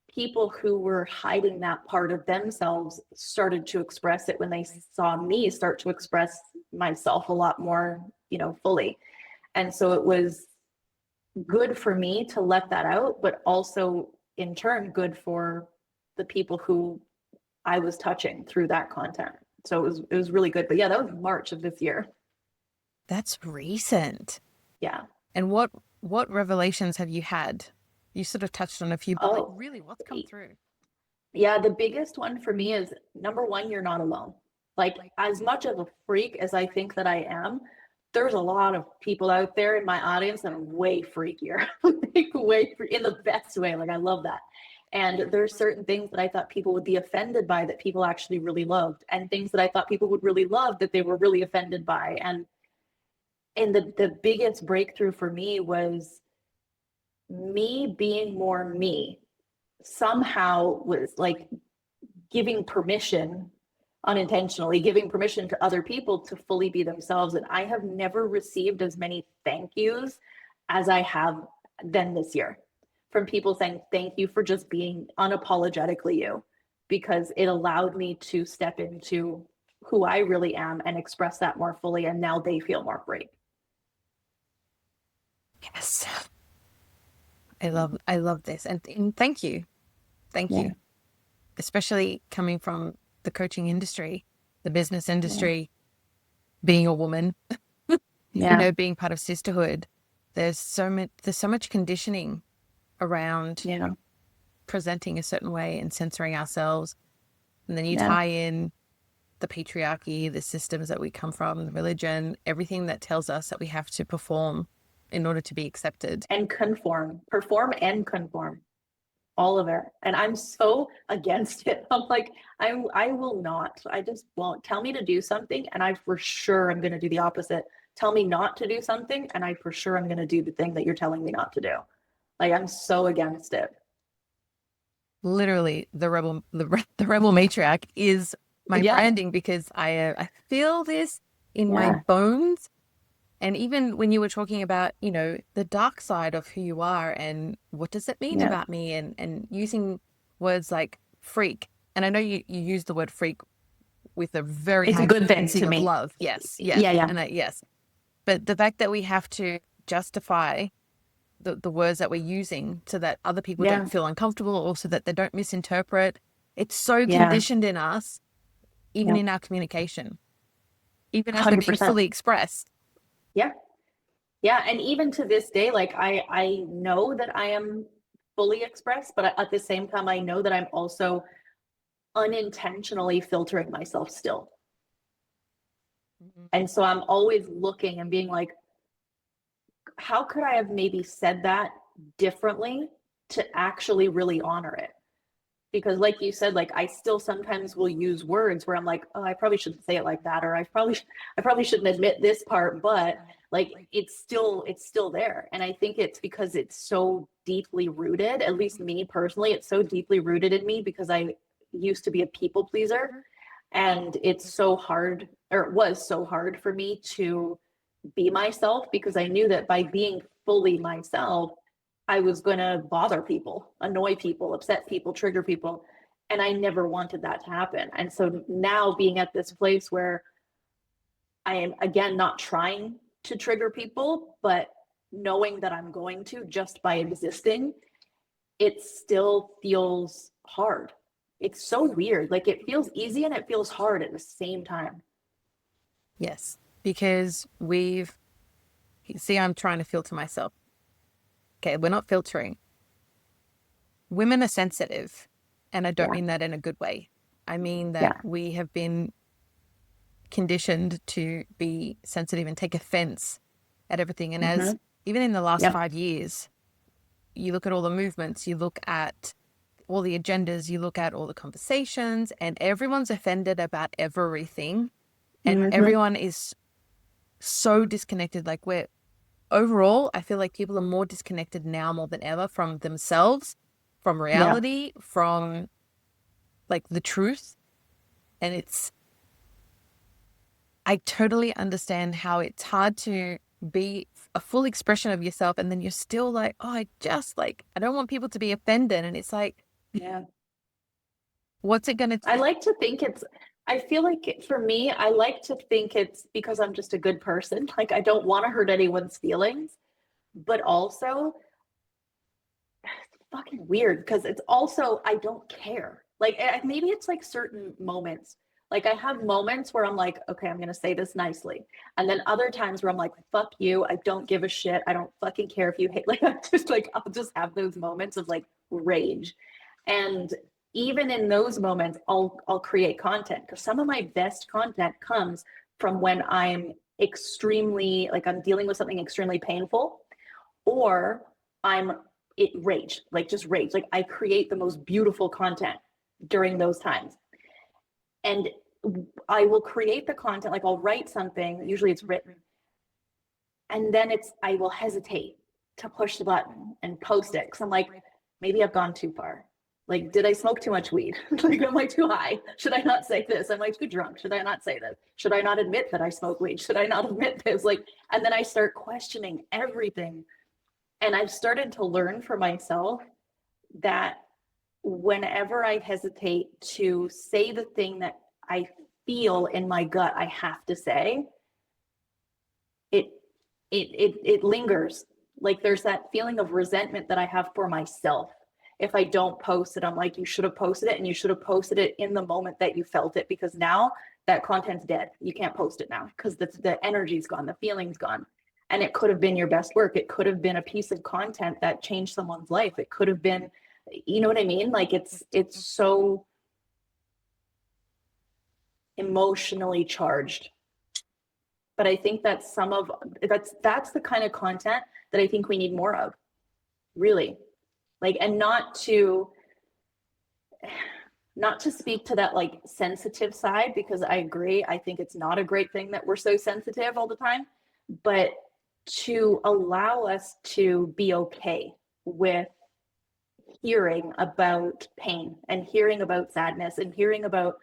people who were hiding that part of themselves started to express it when they saw me start to express myself a lot more, fully. And so it was good for me to let that out, but also in turn good for the people who I was touching through that content. So it was really good. But yeah, that was March of this year. That's recent. Yeah. And what revelations have you had? You sort of touched on a few, but like really, what's come through? Yeah, the biggest one for me is, number one, you're not alone. Like, as much of a freak as I think that I am, there's a lot of people out there in my audience that are way freakier, like in the best way. Like, I love that. And there's certain things that I thought people would be offended by that people actually really loved, and things that I thought people would really love that they were really offended by. And the biggest breakthrough for me was me being more me somehow was like giving permission, unintentionally giving permission to other people to fully be themselves. And I have never received as many thank yous as I have then this year, from people saying thank you for just being unapologetically you, because it allowed me to step into who I really am and express that more fully. And now they feel more free. Yes. I love this. And thank you. Thank you. Especially coming from the coaching industry, the business industry, being a woman, being part of sisterhood. There's so much conditioning around presenting a certain way and censoring ourselves. And then you tie in the patriarchy, the systems that we come from, the religion, everything that tells us that we have to perform in order to be accepted. And perform and conform. All of it. And I'm so against it. I'm like, I will not. I just won't. Tell me to do something, and I for sure I'm going to do the opposite. Tell me not to do something, and I for sure I'm going to do the thing that you're telling me not to do. Like, I'm so against it. Literally, the rebel matriarch is my branding, because I feel this in my bones. And even when you were talking about, the dark side of who you are and what does it mean about me, and using words like freak. And I know you use the word freak with a very it's high a good thing frequency to of me. love. Yes. Yeah. And yes. But the fact that we have to justify the words that we're using so that other people don't feel uncomfortable, or so that they don't misinterpret. It's so conditioned in us, even in our communication, even as we're being fully expressed. Yeah. And even to this day, like I know that I am fully expressed, but at the same time, I know that I'm also unintentionally filtering myself still. And so I'm always looking and being like, how could I have maybe said that differently to actually really honor it? Because like you said, like I still sometimes will use words where I'm like, oh, I probably shouldn't say it like that, or I probably shouldn't admit this part, but like it's still there. And I think it's because it's so deeply rooted, at least me personally, it's so deeply rooted in me because I used to be a people pleaser, and it's so hard, or it was so hard for me to be myself, because I knew that by being fully myself, I was going to bother people, annoy people, upset people, trigger people. And I never wanted that to happen. And so now being at this place where I am, again, not trying to trigger people, but knowing that I'm going to just by existing, it still feels hard. It's so weird. Like it feels easy and it feels hard at the same time. Yes, because I'm trying to filter myself. Okay, we're not filtering. Women are sensitive, and I don't mean that in a good way. I mean that we have been conditioned to be sensitive and take offense at everything. And as even in the last 5 years, you look at all the movements, you look at all the agendas, you look at all the conversations, and everyone's offended about everything. And everyone is so disconnected. Like overall, I feel like people are more disconnected now more than ever from themselves, from reality, from like the truth. And I totally understand how it's hard to be a full expression of yourself, and then you're still like, oh, I don't want people to be offended. And it's like, what's it going to take? I feel like for me, I like to think it's because I'm just a good person. Like I don't want to hurt anyone's feelings, but also it's fucking weird because it's also, I don't care. Like maybe it's like certain moments. Like I have moments where I'm like, okay, I'm going to say this nicely. And then other times where I'm like, fuck you. I don't give a shit. I don't fucking care if you hate. Like I'm just like, I'll just have those moments of like rage. And even in those moments, I'll create content, because some of my best content comes from when I'm extremely, like I'm dealing with something extremely painful, or I'm rage, like just rage. Like I create the most beautiful content during those times. And I will create the content, like I'll write something, usually it's written, and then I will hesitate to push the button and post it, because I'm like, maybe I've gone too far. Like, did I smoke too much weed? Like, am I too high? Should I not say this? Am I too drunk? Should I not say this? Should I not admit that I smoke weed? Should I not admit this? Like, and then I start questioning everything. And I've started to learn for myself that whenever I hesitate to say the thing that I feel in my gut I have to say, it lingers. Like there's that feeling of resentment that I have for myself. If I don't post it, I'm like, you should have posted it, and you should have posted it in the moment that you felt it, because now that content's dead. You can't post it now because the energy's gone, the feeling's gone. And it could have been your best work. It could have been a piece of content that changed someone's life. It could have been, you know what I mean? Like it's so emotionally charged. But I think that that's the kind of content that I think we need more of, really. Like, and not to speak to that like sensitive side, because I agree. I think it's not a great thing that we're so sensitive all the time, but to allow us to be okay with hearing about pain and hearing about sadness and hearing about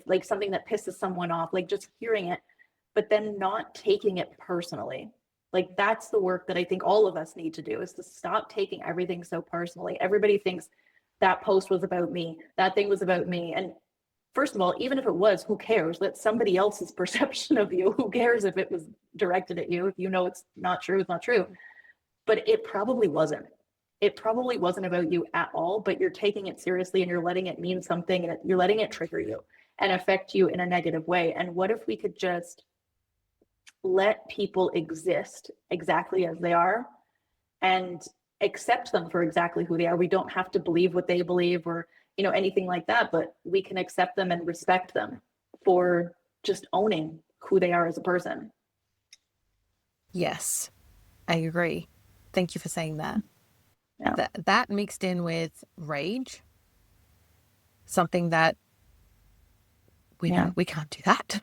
like something that pisses someone off, like just hearing it, but then not taking it personally. Like that's the work that I think all of us need to do, is to stop taking everything so personally. Everybody thinks that post was about me, that thing was about me. And first of all, even if it was, who cares? Let somebody else's perception of you. Who cares if it was directed at you? If you know it's not true, it's not true. But it probably wasn't. It probably wasn't about you at all, but you're taking it seriously and you're letting it mean something, and you're letting it trigger you and affect you in a negative way. And what if we could just let people exist exactly as they are and accept them for exactly who they are? We don't have to believe what they believe or, you know, anything like that, but we can accept them and respect them for just owning who they are as a person. Yes, I agree. Thank you for saying that. Yeah. That mixed in with rage, something that we can't do that.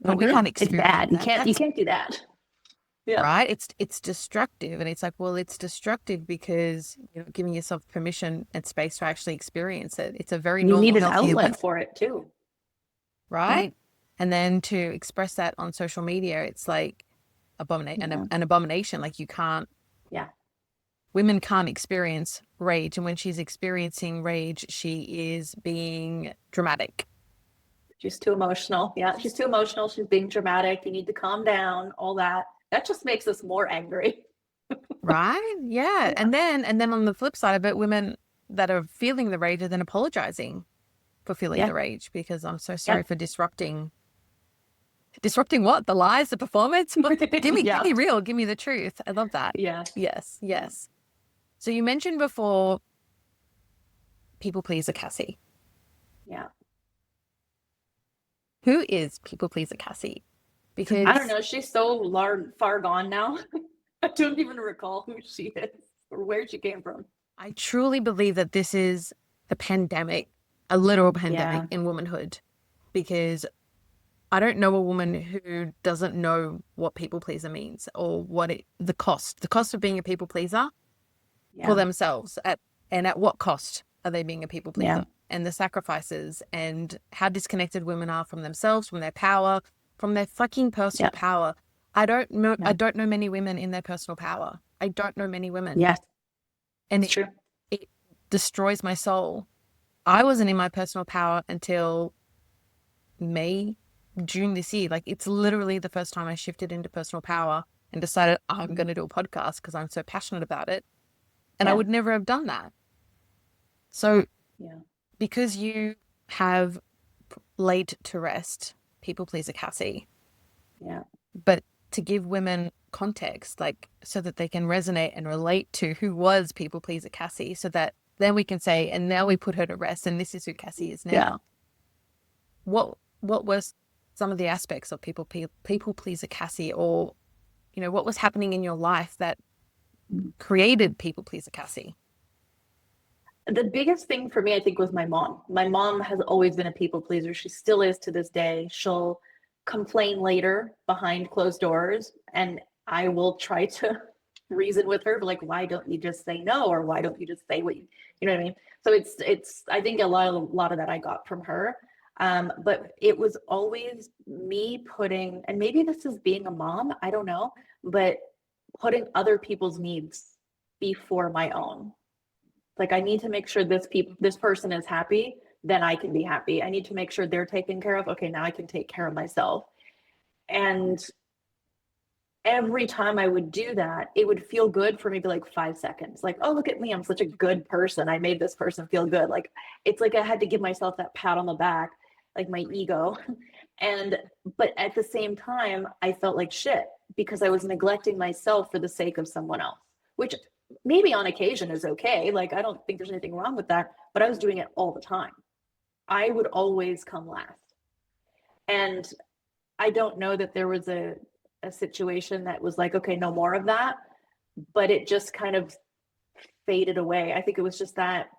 We can't experience. It's bad. You can't do that. Yeah. Right? It's destructive, and it's like, well, it's destructive because you're not giving yourself permission and space to actually experience it. It's a very you normal, need an healthy outlet for it too, right? And then to express that on social media, it's like an abomination. Like you can't. Yeah. Women can't experience rage, and when she's experiencing rage, she is being dramatic. She's too emotional. Yeah, she's too emotional. She's being dramatic. You need to calm down, all that. That just makes us more angry. Right? Yeah. And then on the flip side of it, women that are feeling the rage are then apologizing for feeling the rage, because I'm so sorry for disrupting what? The lies, the performance? Give me real, give me the truth. I love that. Yeah. Yes. So you mentioned before people pleaser Cassie. Yeah. Who is people pleaser Cassie? Because I don't know. She's so far gone now. I don't even recall who she is or where she came from. I truly believe that this is the pandemic, a literal pandemic in womanhood, because I don't know a woman who doesn't know what people pleaser means, or what the cost of being a people pleaser for themselves, and at what cost are they being a people pleaser, and the sacrifices, and how disconnected women are from themselves, from their power, from their fucking personal power. I don't know many women in their personal power. I don't know many women. Yes. And it's true. It destroys my soul. I wasn't in my personal power until June this year. Like, it's literally the first time I shifted into personal power and decided I'm going to do a podcast because I'm so passionate about it. And I would never have done that. So because you have laid to rest people pleaser Cassie. Yeah. But to give women context, like so that they can resonate and relate to who was people pleaser Cassie, so that then we can say, and now we put her to rest, and this is who Cassie is now. Yeah. What was some of the aspects of people pleaser Cassie, or what was happening in your life that created people pleaser Cassie? The biggest thing for me, I think, was my mom. My mom has always been a people pleaser. She still is to this day. She'll complain later behind closed doors, and I will try to reason with her, but like, why don't you just say no, or why don't you just say what you know what I mean? So it's I think a lot of that I got from her. But it was always me putting, and maybe this is being a mom, I don't know, but putting other people's needs before my own. Like, I need to make sure this person is happy, then I can be happy. I need to make sure they're taken care of. Okay, now I can take care of myself. And every time I would do that, it would feel good for maybe like 5 seconds. Like, oh, look at me, I'm such a good person. I made this person feel good. Like, it's like I had to give myself that pat on the back, like my ego. But at the same time, I felt like shit because I was neglecting myself for the sake of someone else, which maybe on occasion is okay. Like, I don't think there's anything wrong with that, but I was doing it all the time. I would always come last. And I don't know that there was a situation that was like, okay, no more of that, but it just kind of faded away. I think it was just that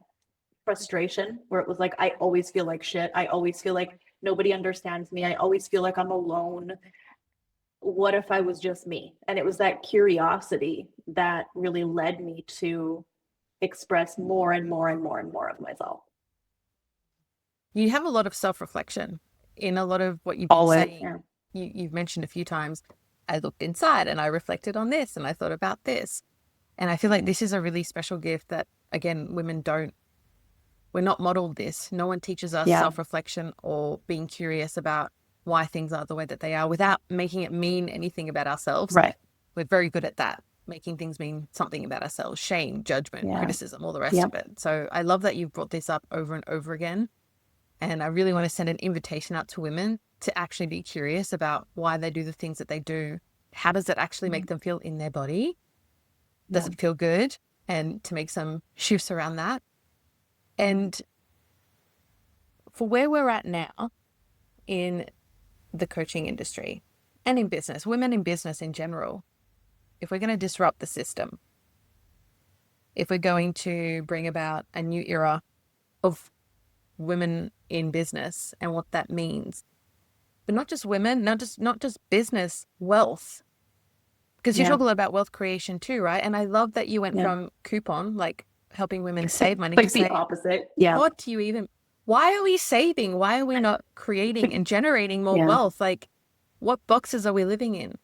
frustration where it was like, I always feel like shit. I always feel like nobody understands me. I always feel like I'm alone. What if I was just me? And it was that curiosity that really led me to express more and more and more and more of myself. You have a lot of self-reflection in a lot of what you've been saying. Yeah. You've mentioned a few times, I looked inside and I reflected on this and I thought about this. And I feel like this is a really special gift that, again, we're not modeled this. No one teaches us self-reflection or being curious about why things are the way that they are without making it mean anything about ourselves. Right. We're very good at that, making things mean something about ourselves, shame, judgment, criticism, all the rest of it. So I love that you've brought this up over and over again. And I really want to send an invitation out to women to actually be curious about why they do the things that they do. How does it actually make them feel in their body? Does it feel good? And to make some shifts around that. And for where we're at now in the coaching industry and in business, women in business in general, if we're going to disrupt the system, if we're going to bring about a new era of women in business and what that means, but not just women, not just business, wealth, because you talk a lot about wealth creation too, right? And I love that you went from coupon, like helping women save money, like to the say, opposite. why are we saving? Why are we not creating and generating more wealth? Like, what boxes are we living in?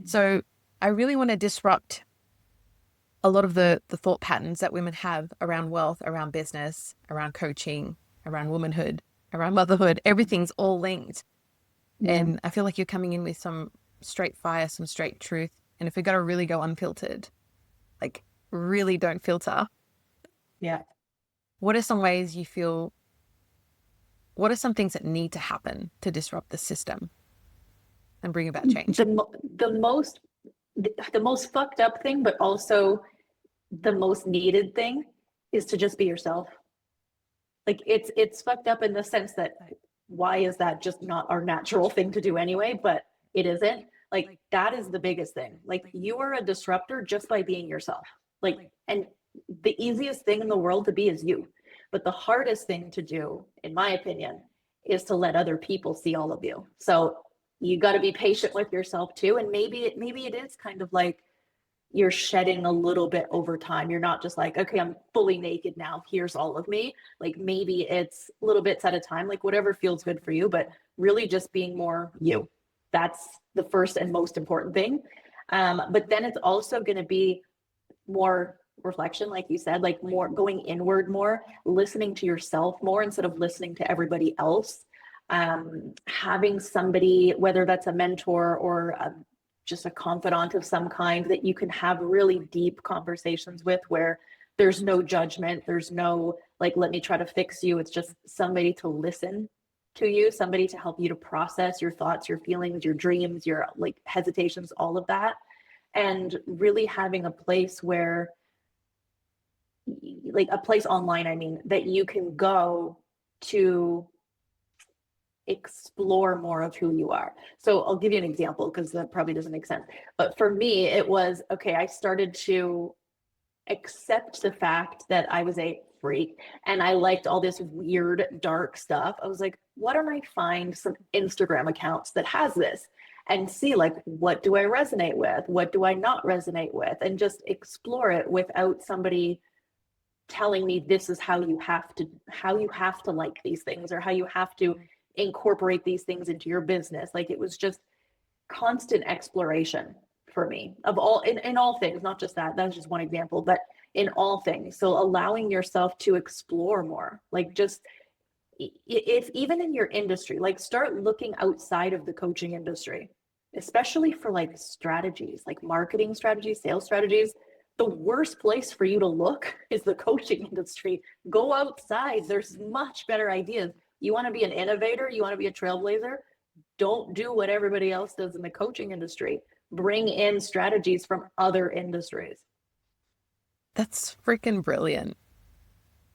So I really want to disrupt a lot of the thought patterns that women have around wealth, around business, around coaching, around womanhood, around motherhood. Everything's all linked. And I feel like you're coming in with some straight fire, some straight truth. And if we got to really go unfiltered, like really don't filter. Yeah. What are some ways you feel, what are some things that need to happen to disrupt the system and bring about change? The most fucked up thing, but also the most needed thing is to just be yourself. Like, it's fucked up in the sense that why is that just not our natural thing to do anyway? But it isn't. Like, that is the biggest thing. Like, you are a disruptor just by being yourself. Like, and the easiest thing in the world to be is you. But the hardest thing to do, in my opinion, is to let other people see all of you. So you got to be patient with yourself too. And maybe it is kind of like you're shedding a little bit over time. You're not just like, okay, I'm fully naked now, here's all of me. Like, maybe it's little bits at a time, like whatever feels good for you, but really just being more you. That's the first and most important thing. But then it's also going to be more reflection, like you said, like more going inward, more listening to yourself more instead of listening to everybody else. Having somebody, whether that's a mentor or just a confidant of some kind, that you can have really deep conversations with, where there's no judgment, there's no like, let me try to fix you. It's just somebody to listen to you, somebody to help you to process your thoughts, your feelings, your dreams, your like hesitations, all of that. And really having a place where, like a place online, I mean, that you can go to explore more of who you are. So I'll give you an example because that probably doesn't make sense. But for me, it was, okay, I started to accept the fact that I was a freak and I liked all this weird, dark stuff. I was like, why don't I find some Instagram accounts that has this and see, like, what do I resonate with? What do I not resonate with? And just explore it without somebody telling me this is how you have to like these things, or how you have to incorporate these things into your business. Like, it was just constant exploration for me of all, in all things, not just that's just one example, but in all things. So allowing yourself to explore more, like, just if even in your industry, like, start looking outside of the coaching industry, especially for like strategies, like marketing strategies, sales strategies. The worst place for you to look is the coaching industry. Go outside. There's much better ideas. You want to be an innovator, you want to be a trailblazer, don't do what everybody else does in the coaching industry. Bring in strategies from other industries. That's freaking brilliant.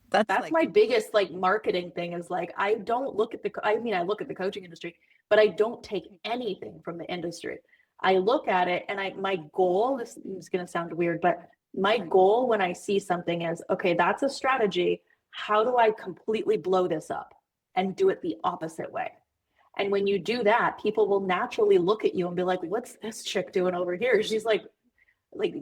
That's like my biggest like marketing thing, is like, I don't look at I look at the coaching industry, but I don't take anything from the industry. I look at it and my goal, this is going to sound weird, but my goal when I see something is, okay, that's a strategy. How do I completely blow this up and do it the opposite way? And when you do that, people will naturally look at you and be like, what's this chick doing over here? She's like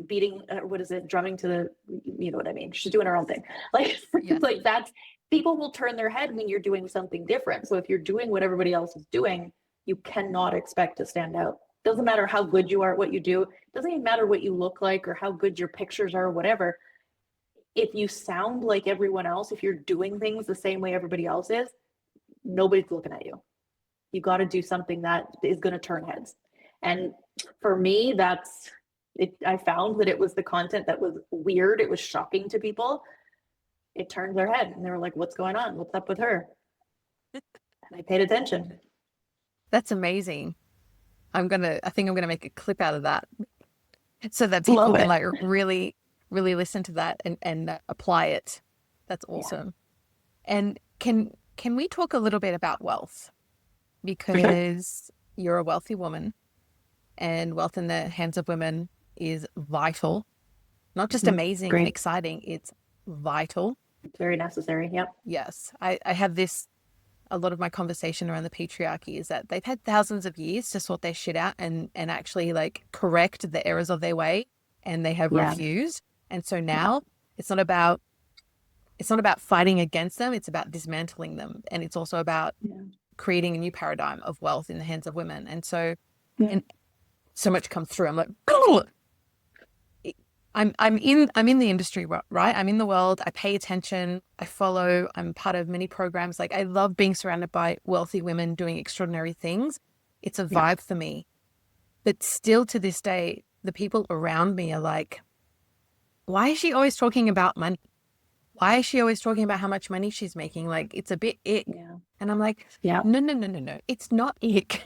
beating, what is it? Drumming to the, you know what I mean? She's doing her own thing. Like, yes. Like, that's, people will turn their head when you're doing something different. So if you're doing what everybody else is doing, you cannot expect to stand out. Doesn't matter how good you are at what you do. Doesn't even matter what you look like or how good your pictures are or whatever. If you sound like everyone else, if you're doing things the same way everybody else is, nobody's looking at you. You got to do something that is going to turn heads. And for me, that's it. I found that it was the content that was weird. It was shocking to people. It turned their head and they were like, what's going on? What's up with her? And I paid attention. That's amazing. I think I'm gonna make a clip out of that so that people can like really listen to that and apply it. That's awesome. Yeah. And can we talk a little bit about wealth? Because you're a wealthy woman, and wealth in the hands of women is vital. Not just amazing and exciting, it's vital. It's very necessary. Yep. Yes. I have this, a lot of my conversation around the patriarchy is that they've had thousands of years to sort their shit out and actually like correct the errors of their way, and they have refused. And so now it's not about fighting against them, it's about dismantling them. And it's also about creating a new paradigm of wealth in the hands of women. And so and so much comes through. I'm like, oh! I'm in the industry, right? I'm in the world. I pay attention. I follow. I'm part of many programs. Like, I love being surrounded by wealthy women doing extraordinary things. It's a vibe for me. But still to this day, the people around me are like, why is she always talking about money? Why is she always talking about how much money she's making? Like, it's a bit ick. Yeah. And I'm like, no. It's not ick.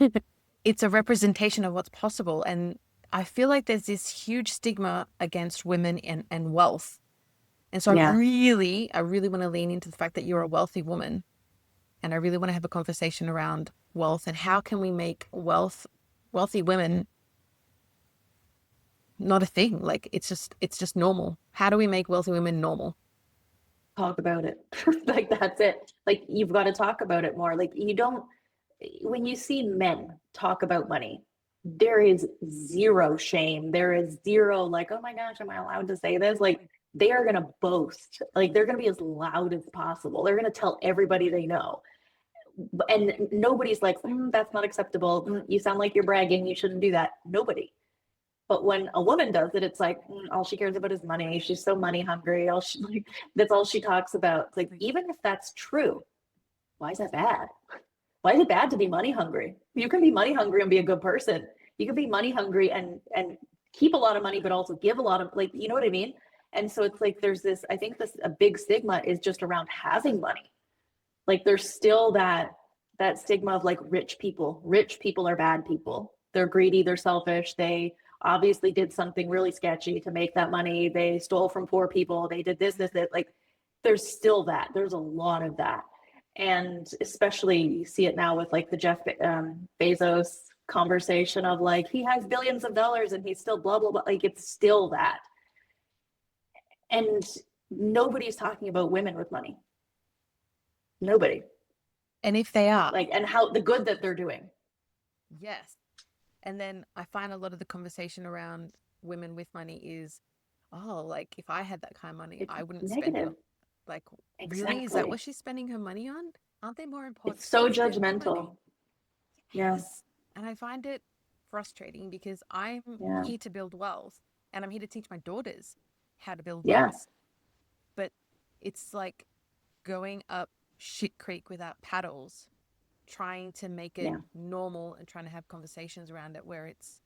It's a representation of what's possible. And I feel like there's this huge stigma against women and wealth. And so I really want to lean into the fact that you're a wealthy woman. And I really want to have a conversation around wealth and how can we make wealthy women not a thing. Like, it's just normal. How do we make wealthy women normal? Talk about it. Like, that's it. Like, you've got to talk about it more. Like, when you see men talk about money, there is zero shame. There is zero like, oh my gosh, am I allowed to say this? Like, they are going to boast. Like, they're going to be as loud as possible. They're going to tell everybody they know. And nobody's like, that's not acceptable. You sound like you're bragging. You shouldn't do that. Nobody. But when a woman does it, it's like, all she cares about is money. She's so money hungry. That's all she talks about. It's like, even if that's true, why is that bad? Why is it bad to be money hungry? You can be money hungry and be a good person. You can be money hungry and keep a lot of money, but also give a lot of, like, you know what I mean? And so it's like, there's this, I think a big stigma is just around having money. Like there's still that stigma of like rich people are bad people. They're greedy, they're selfish. They obviously did something really sketchy to make that money. They stole from poor people. They did this. Like there's still that. There's a lot of that. And especially you see it now with like the Jeff Bezos conversation of like, he has billions of dollars and he's still blah, blah, blah. Like it's still that. And nobody's talking about women with money. Nobody. And if they are, like, and how the good that they're doing. yes. And then I find a lot of the conversation around women with money is, oh, like if I had that kind of money, It's I wouldn't negative. spend it. Like, really? Is that what she's spending her money on? Aren't they more important? It's so things than money? judgmental. Yes. And I find it frustrating because I'm here to build wealth and I'm here to teach my daughters how to build wealth. But it's like going up shit creek without paddles, trying to make it normal and trying to have conversations around it where it's,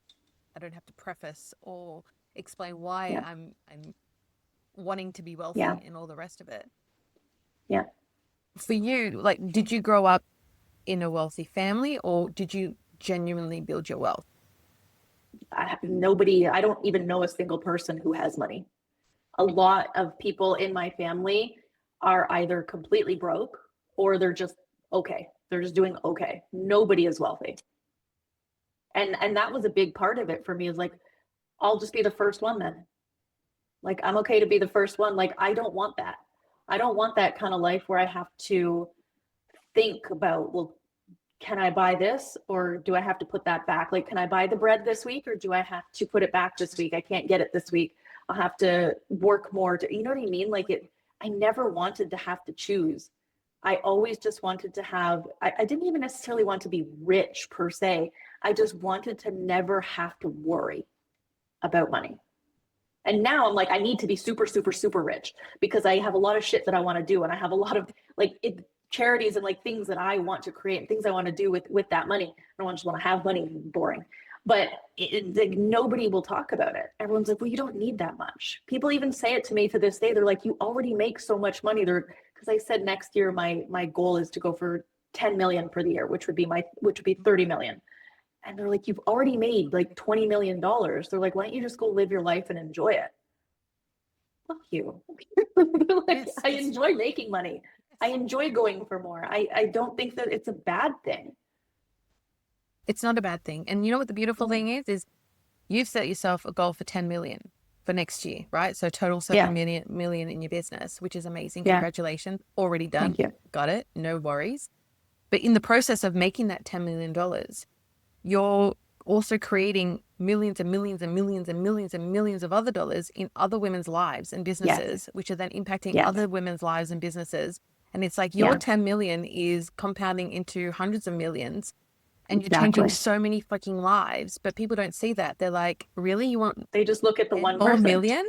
I don't have to preface or explain why I'm wanting to be wealthy and all the rest of it. Yeah. For you, like, did you grow up in a wealthy family or did you genuinely build your wealth? I don't even know a single person who has money. A lot of people in my family are either completely broke or they're just okay. They're just doing okay. Nobody is wealthy. And that was a big part of it for me, is like, I'll just be the first one then. Like, I'm okay to be the first one. Like, I don't want that. I don't want that kind of life where I have to think about, well, can I buy this or do I have to put that back? Like, can I buy the bread this week or do I have to put it back this week? I can't get it this week. I'll have to work more to, you know what I mean? Like I never wanted to have to choose. I always just wanted to have, I didn't even necessarily want to be rich per se. I just wanted to never have to worry about money. And now I'm like, I need to be super, super, super rich because I have a lot of shit that I want to do. And I have a lot of charities and like things that I want to create, things I want to do with that money. I don't just want to have money, boring. But like, nobody will talk about it. Everyone's like, well, you don't need that much. People even say it to me to this day. They're like, you already make so much money. Because I said next year, my goal is to go for 10 million for the year, which would be 30 million. And they're like, you've already made like $20 million. They're like, why don't you just go live your life and enjoy it? Fuck you. Like, I enjoy making money. I enjoy going for more. I don't think that it's a bad thing. It's not a bad thing. And you know what the beautiful thing is you've set yourself a goal for 10 million for next year, right? So total 7 million in your business, which is amazing. Congratulations. Already done. Thank you. Got it. No worries. But in the process of making that $10 million, you're also creating millions and millions and millions and millions and millions of other dollars in other women's lives and businesses, which are then impacting other women's lives and businesses. And it's like your 10 million is compounding into hundreds of millions. And you're changing so many fucking lives, but people don't see that. They're like, really? You want? They just look at the 1 million?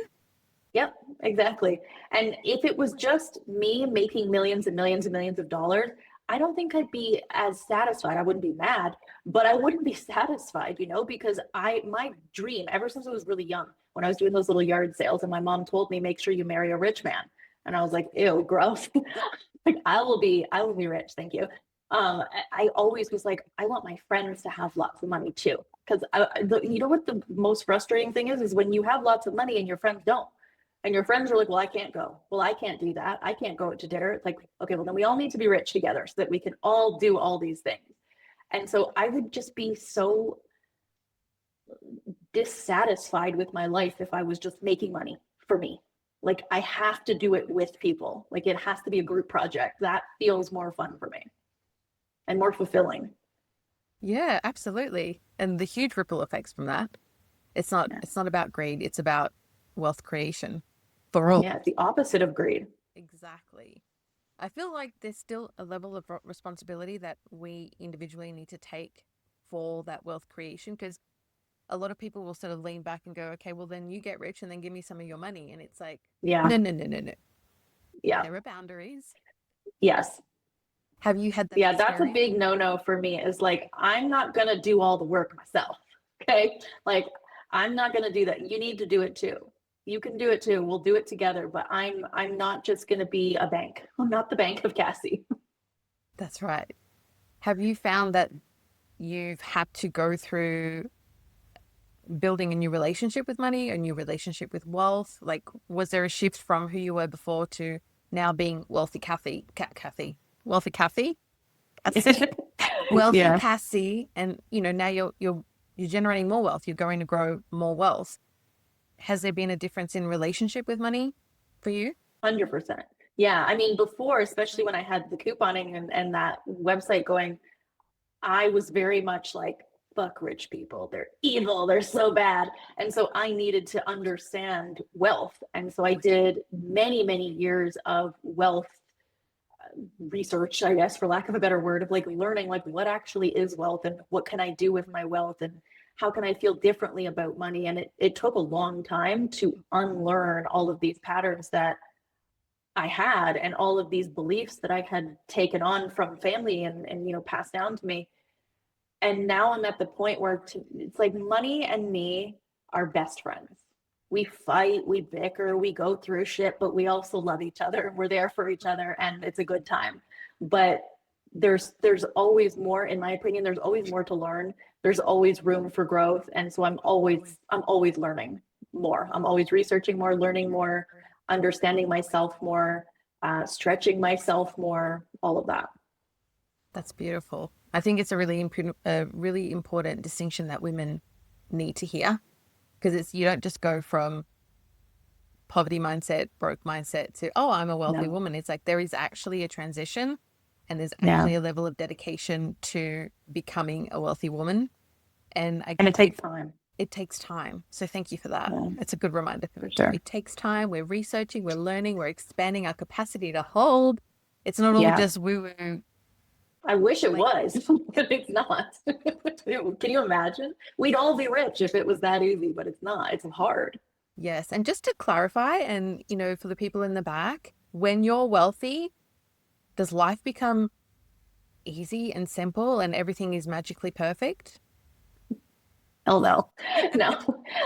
Yep, exactly. And if it was just me making millions and millions and millions of dollars, I don't think I'd be as satisfied. I wouldn't be mad, but I wouldn't be satisfied, because my dream ever since I was really young, when I was doing those little yard sales and my mom told me, make sure you marry a rich man. And I was like, ew, gross. Like, I will be rich. Thank you. I always was like, I want my friends to have lots of money too. Because you know what the most frustrating thing is when you have lots of money and your friends don't. And your friends are like, well, I can't go. Well, I can't do that. I can't go to dinner. It's like, okay, well, then we all need to be rich together so that we can all do all these things. And so I would just be so dissatisfied with my life if I was just making money for me. Like, I have to do it with people. Like, it has to be a group project. That feels more fun for me and more fulfilling. Yeah, absolutely. And the huge ripple effects from that. It's not about greed. It's about wealth creation for all. Yeah, it's the opposite of greed. Exactly. I feel like there's still a level of responsibility that we individually need to take for that wealth creation, because a lot of people will sort of lean back and go, okay, well, then you get rich and then give me some of your money. And it's like, no. Yeah. There are boundaries. Yes. Have you had that? Yeah, that's a big no-no for me, is like, I'm not going to do all the work myself. Okay. Like, I'm not going to do that. You need to do it too. You can do it too. We'll do it together. But I'm not just going to be a bank. I'm not the bank of Cassie. That's right. Have you found that you've had to go through building a new relationship with money, a new relationship with wealth? Like, was there a shift from who you were before to now being wealthy Cassie, wealthy Cassie, wealthy Yeah. Cassie, and now you're generating more wealth. You're going to grow more wealth. Has there been a difference in relationship with money for you? 100%. Yeah. I mean, before, especially when I had the couponing and that website going, I was very much like, fuck rich people. They're evil. They're so bad. And so I needed to understand wealth. And so I did many, many years of wealth research, I guess, for lack of a better word, of like learning like what actually is wealth and what can I do with my wealth and how can I feel differently about money. And it took a long time to unlearn all of these patterns that I had and all of these beliefs that I had taken on from family and passed down to me. And now I'm at the point where it's like money and me are best friends. We fight, we bicker, we go through shit, but we also love each other and we're there for each other and it's a good time. But there's always more, in my opinion, there's always more to learn. There's always room for growth. And so I'm always learning more. I'm always researching more, learning more, understanding myself more, stretching myself more, all of that. That's beautiful. I think it's a really important distinction that women need to hear, because you don't just go from poverty mindset, broke mindset to, oh, I'm a wealthy woman. It's like there is actually a transition and there's actually a level of dedication to becoming a wealthy woman. And it takes time. It takes time. So thank you for that. Yeah. It's a good reminder for sure. It takes time. We're researching, we're learning, we're expanding our capacity to hold. It's not all just woo-woo. I wish it was, but it's not. Can you imagine? We'd all be rich if it was that easy, but it's not. It's hard. Yes. And just to clarify, and for the people in the back, when you're wealthy, does life become easy and simple and everything is magically perfect? Oh, no.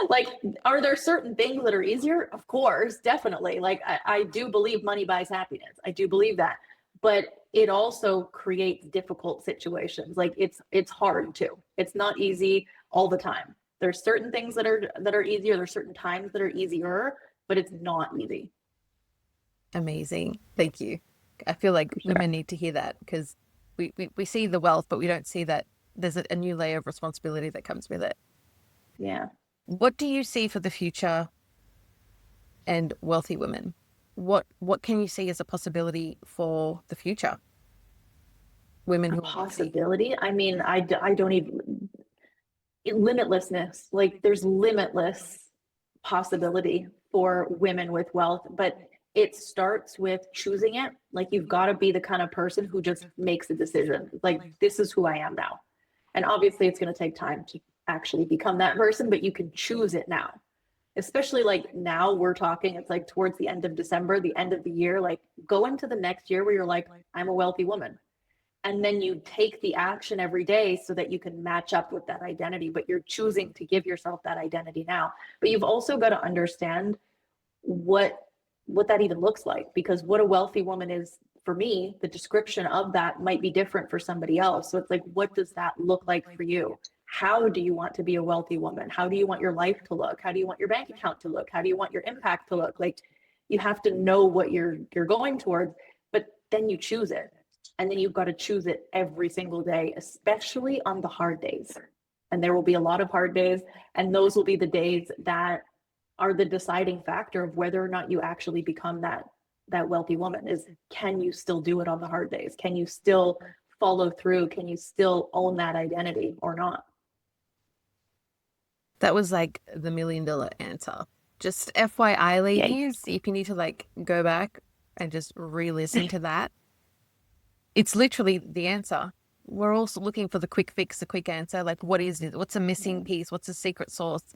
Like, are there certain things that are easier? Of course, definitely. Like, I do believe money buys happiness. I do believe that. But it also creates difficult situations. Like it's hard too. It's not easy all the time. There's certain things that are easier. There's certain times that are easier, but it's not easy. Amazing. Thank you. I feel like women need to hear that, because we see the wealth, but we don't see that there's a new layer of responsibility that comes with it. Yeah. What do you see for the future and wealthy women? What can you see as a possibility for the future? Women who possibility. I mean, I don't even limitlessness. Like there's limitless possibility for women with wealth, but it starts with choosing it. Like you've got to be the kind of person who just makes a decision. Like this is who I am now. And obviously it's going to take time to actually become that person, but you can choose it now. Especially like now we're talking, it's like towards the end of December, the end of the year, like go into the next year where you're like, I'm a wealthy woman. And then you take the action every day so that you can match up with that identity, but you're choosing to give yourself that identity now. But you've also got to understand what that even looks like, because what a wealthy woman is for me, the description of that might be different for somebody else. So it's like, what does that look like for you? How do you want to be a wealthy woman? How do you want your life to look? How do you want your bank account to look? How do you want your impact to look? Like you have to know what you're going towards, but then you choose it. And then you've got to choose it every single day, especially on the hard days. And there will be a lot of hard days. And those will be the days that are the deciding factor of whether or not you actually become that wealthy woman. Is can you still do it on the hard days? Can you still follow through? Can you still own that identity or not? That was like the $1 million answer. Just FYI, ladies, if you need to like go back and just re-listen to that, it's literally the answer. We're also looking for the quick fix, the quick answer. Like, what is it? What's a missing piece? What's a secret sauce?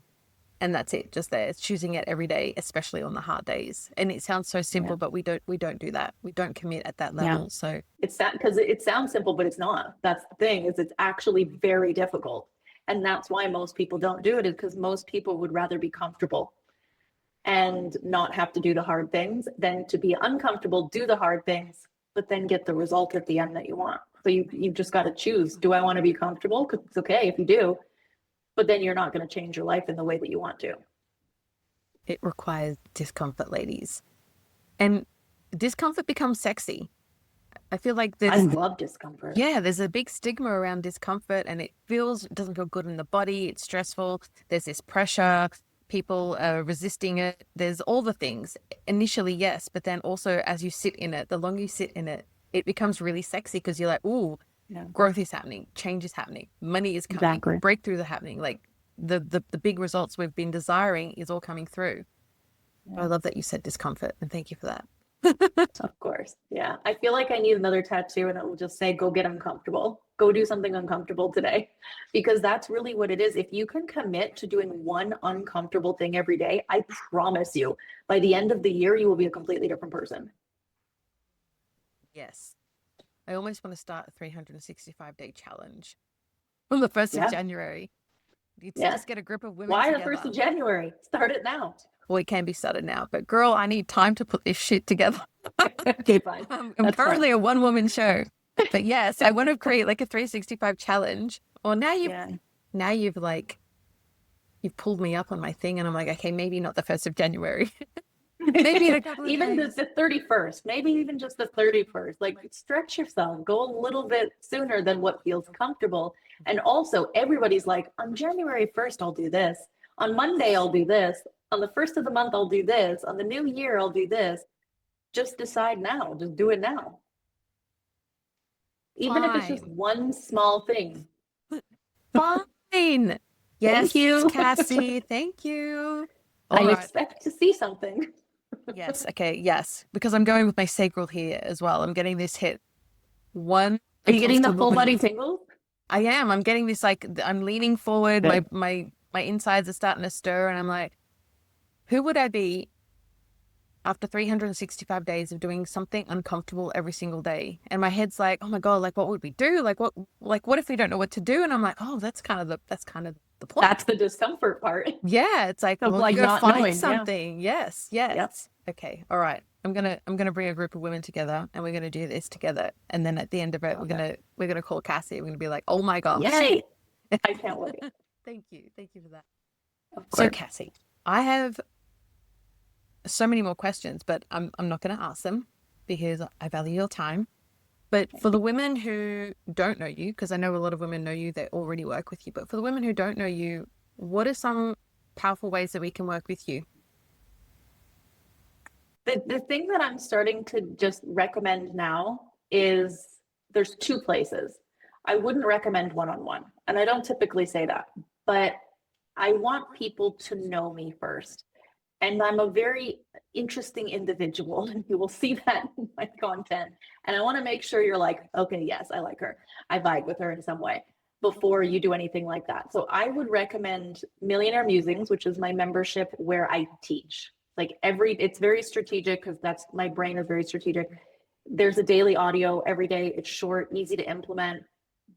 And that's it, just there. It's choosing it every day, especially on the hard days. And it sounds so simple, but we don't do that. We don't commit at that level. So it's that, because it sounds simple, but it's not. That's the thing, is it's actually very difficult. And that's why most people don't do it, is because most people would rather be comfortable. and not have to do the hard things than to be uncomfortable, do the hard things, but then get the result at the end that you want. So you've just got to choose. Do I want to be comfortable? Because it's okay if you do, but then you're not going to change your life in the way that you want to. It requires discomfort, ladies. And discomfort becomes sexy. I feel like I love discomfort. Yeah, there's a big stigma around discomfort, and it doesn't feel good in the body. It's stressful. There's this pressure. People are resisting it. There's all the things. Initially, yes, but then also as you sit in it, the longer you sit in it, it becomes really sexy because you're like, ooh, growth is happening, change is happening, money is coming, breakthroughs are happening. Like the big results we've been desiring is all coming through. I love that you said discomfort, and thank you for that. Of course. Yeah. I feel like I need another tattoo, and it will just say, go get uncomfortable. Go do something uncomfortable today. Because that's really what it is. If you can commit to doing one uncomfortable thing every day, I promise you, by the end of the year, you will be a completely different person. Yes. I almost want to start a 365-day challenge on the 1st of January. You just get a group of women Why together. the 1st of January? Start it now. Well, it can be started now, but girl, I need time to put this shit together. Okay, fine. I'm currently a one-woman show, but yes, I want to create like a 365 challenge. Or now you've pulled me up on my thing, and I'm like, okay, maybe not the 1st of January. Maybe in a couple of even days. the 31st, maybe even just the 31st. Like, stretch yourself, go a little bit sooner than what feels comfortable. And also, everybody's like, on January 1st, I'll do this. On Monday, I'll do this. On the 1st of the month, I'll do this. On the new year, I'll do this. Just decide now. Just do it now. Even if it's just one small thing. Fine. Yes, Thank you, Cassie. Thank you. I expect to see something. Yes. Okay. Yes. Because I'm going with my sacral here as well. I'm getting this hit. Are you getting the full body tingles? I am. I'm getting this, like, I'm leaning forward. My insides are starting to stir, and I'm like, who would I be after 365 days of doing something uncomfortable every single day? And my head's like, oh my God, like, what would we do? Like, what if we don't know what to do? And I'm like, oh, that's kind of the point. That's the discomfort part. Yeah. It's like, well, like, you gotta not find knowing. something. Yeah. Yes. Yep. Okay. All right. I'm gonna bring a group of women together, and we're gonna do this together. And then at the end of it, we're gonna call Cassie. We're gonna be like, oh my gosh. Yay. I can't wait. Thank you for that. Of course. So Cassie, I have so many more questions, but I'm not going to ask them because I value your time. But for the women who don't know you, because I know a lot of women know you, they already work with you, but for the women who don't know you, what are some powerful ways that we can work with you? The thing that I'm starting to just recommend now is there's 2 places. I wouldn't recommend one-on-one, and I don't typically say that, but I want people to know me first. And I'm a very interesting individual, and you will see that in my content. And I want to make sure you're like, okay, yes, I like her. I vibe with her in some way before you do anything like that. So I would recommend Millionaire Musings, which is my membership where I teach. Like it's very strategic because my brain is very strategic. There's a daily audio every day. It's short, easy to implement.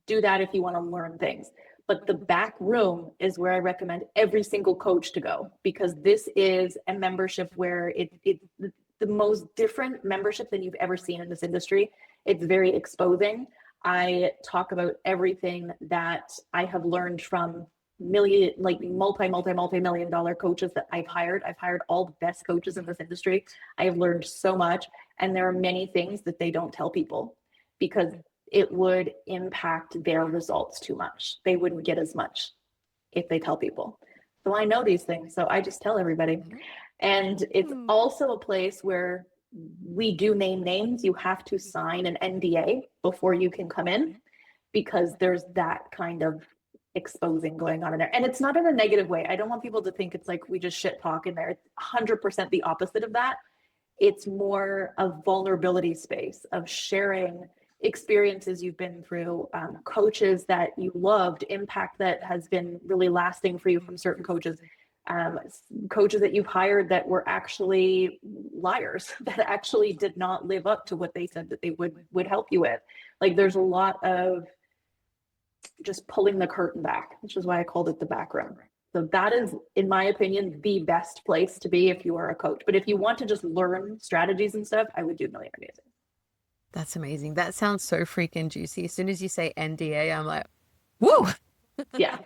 Do that if you want to learn things. But the back room is where I recommend every single coach to go, because this is a membership where it's the most different membership than you've ever seen in this industry. It's very exposing. I talk about everything that I have learned from multi-million dollar coaches that I've hired. I've hired all the best coaches in this industry. I have learned so much, and there are many things that they don't tell people because it would impact their results too much. They wouldn't get as much if they tell people. So I know these things, so I just tell everybody. And it's also a place where we do name names. You have to sign an NDA before you can come in, because there's that kind of exposing going on in there. And it's not in a negative way. I don't want people to think it's like we just shit talk in there. It's 100% the opposite of that. It's more a vulnerability space of sharing experiences you've been through, coaches that you loved, impact that has been really lasting for you from certain coaches, coaches that you've hired that were actually liars, that actually did not live up to what they said that they would help you with. Like, there's a lot of just pulling the curtain back, which is why I called it the back room. So that is, in my opinion, the best place to be if you are a coach. But if you want to just learn strategies and stuff, I would do Millionaire Amazing. That's amazing. That sounds so freaking juicy. As soon as you say NDA, I'm like, woo. Yeah.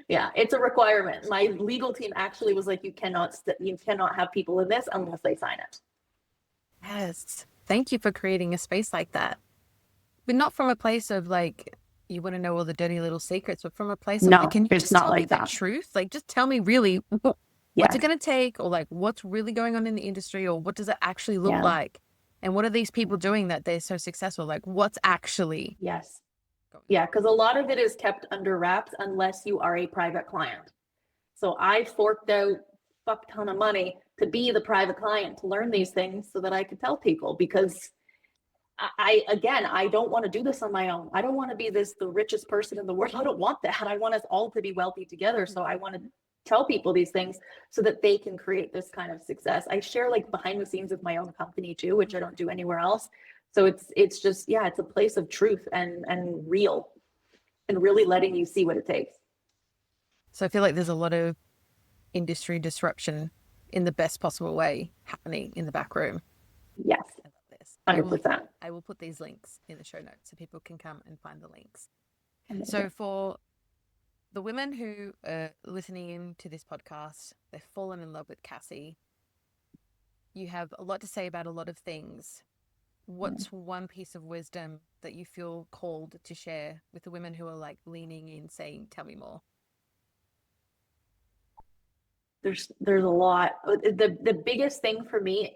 Yeah, it's a requirement. My legal team actually was like, you cannot have people in this unless they sign it. Yes. Thank you for creating a space like that. But not from a place of like, you want to know all the dirty little secrets, but from a place of like, can you just tell me the truth? Like, just tell me really what's it going to take, or like what's really going on in the industry, or what does it actually look like? And what are these people doing that they're so successful? Like, what's actually... Yes. Yeah, because a lot of it is kept under wraps unless you are a private client. So I forked out a fuck ton of money to be the private client, to learn these things so that I could tell people, because I don't want to do this on my own. I don't want to be the richest person in the world. I don't want that. I want us all to be wealthy together. So I want to tell people these things so that they can create this kind of success. I share like behind the scenes of my own company too, which I don't do anywhere else. So it's just, it's a place of truth and real, and really letting you see what it takes. So I feel like there's a lot of industry disruption in the best possible way happening in the back room. Yes. 100%. I will put these links in the show notes so people can come and find the links. So for the women who are listening in to this podcast, they've fallen in love with Cassie. You have a lot to say about a lot of things. What's one piece of wisdom that you feel called to share with the women who are like leaning in saying, tell me more? There's a lot. The biggest thing for me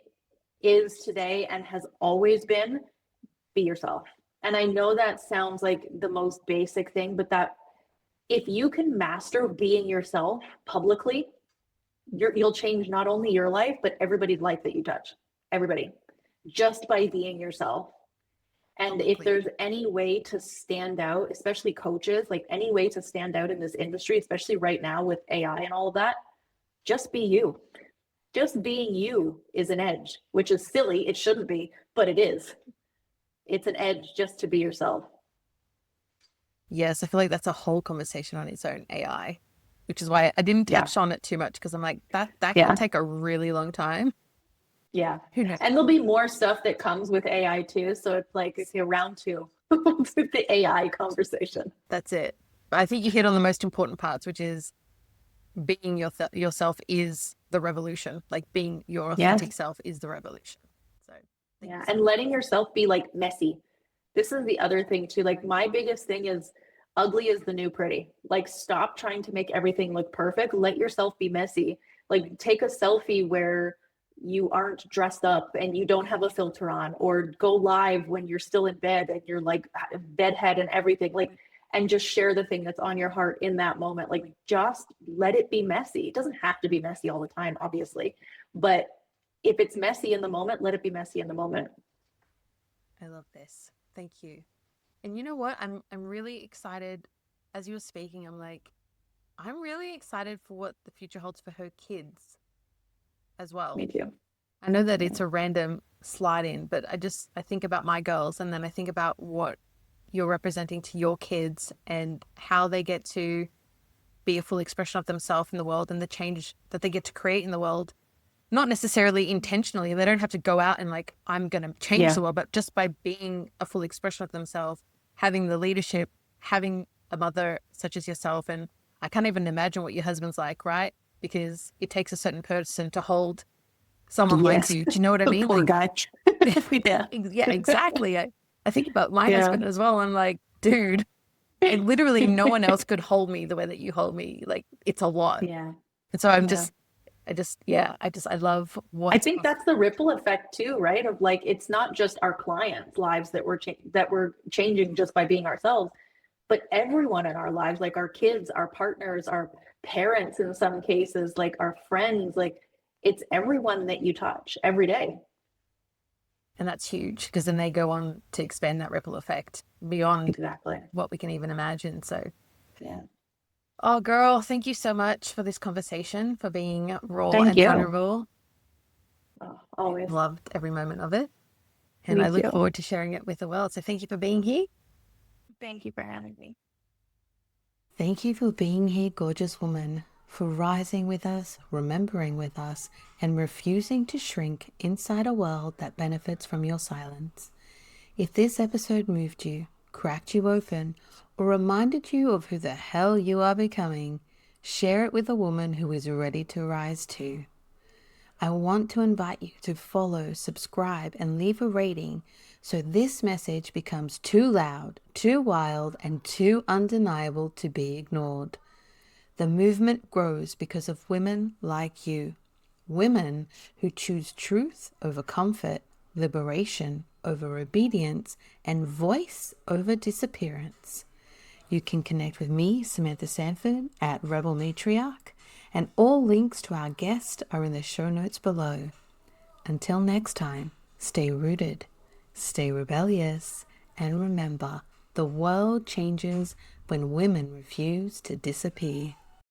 is today, and has always been, be yourself. And I know that sounds like the most basic thing, but that if you can master being yourself publicly, you'll change not only your life, but everybody's life that you touch. Everybody. Just by being yourself. And if there's any way to stand out, especially coaches, like any way to stand out in this industry, especially right now with AI and all of that, just be you. Just being you is an edge, which is silly. It shouldn't be, but it is. It's an edge just to be yourself. Yes, I feel like that's a whole conversation on its own, AI, which is why I didn't touch on it too much, because I'm like, that can take a really long time. Yeah. Who knows? And there'll be more stuff that comes with AI too. So it's like, round two with the AI conversation. That's it. I think you hit on the most important parts, which is being yourself is the revolution. Like being your authentic self is the revolution. So and letting yourself be like messy. This is the other thing too. Like my biggest thing is ugly is the new pretty. Like stop trying to make everything look perfect. Let yourself be messy. Like take a selfie where you aren't dressed up and you don't have a filter on, or go live when you're still in bed and you're like bedhead and everything, like, and just share the thing that's on your heart in that moment. Like just let it be messy. It doesn't have to be messy all the time, obviously, but if it's messy in the moment, let it be messy in the moment. I love this. Thank you. And you know what? I'm really excited. As you were speaking, I'm like, I'm really excited for what the future holds for her kids as well. Me too. I know that it's a random slide in, but I think about my girls, and then I think about what you're representing to your kids and how they get to be a full expression of themselves in the world, and the change that they get to create in the world. Not necessarily intentionally. They don't have to go out and like, I'm going to change the world, but just by being a full expression of themselves, having the leadership, having a mother such as yourself. And I can't even imagine what your husband's like, right? Because it takes a certain person to hold someone like you. Do you know what I mean? Poor guy. Yeah, exactly. I think about my husband as well. I'm like, dude, and literally no one else could hold me the way that you hold me. Like it's a lot. Yeah. And so I love what I think that's the ripple effect too, right? Of like, it's not just our clients' lives that we're changing just by being ourselves, but everyone in our lives, like our kids, our partners, our parents, in some cases, like our friends, like it's everyone that you touch every day. And that's huge, because then they go on to expand that ripple effect beyond what we can even imagine. So oh, girl, thank you so much for this conversation, for being raw and vulnerable. Oh, always. Loved every moment of it. And I look forward to sharing it with the world. So thank you for being here. Thank you for having me. Thank you for being here, gorgeous woman. for rising with us, remembering with us, and refusing to shrink inside a world that benefits from your silence. If this episode moved you, cracked you open, or reminded you of who the hell you are becoming, share it with a woman who is ready to rise too. I want to invite you to follow, subscribe, and leave a rating so this message becomes too loud, too wild, and too undeniable to be ignored. The movement grows because of women like you. Women who choose truth over comfort, liberation over obedience, and voice over disappearance. You can connect with me, Samantha Sanford, at Rebel Matriarch, and all links to our guest are in the show notes below. Until next time, stay rooted, stay rebellious, and remember, the world changes when women refuse to disappear.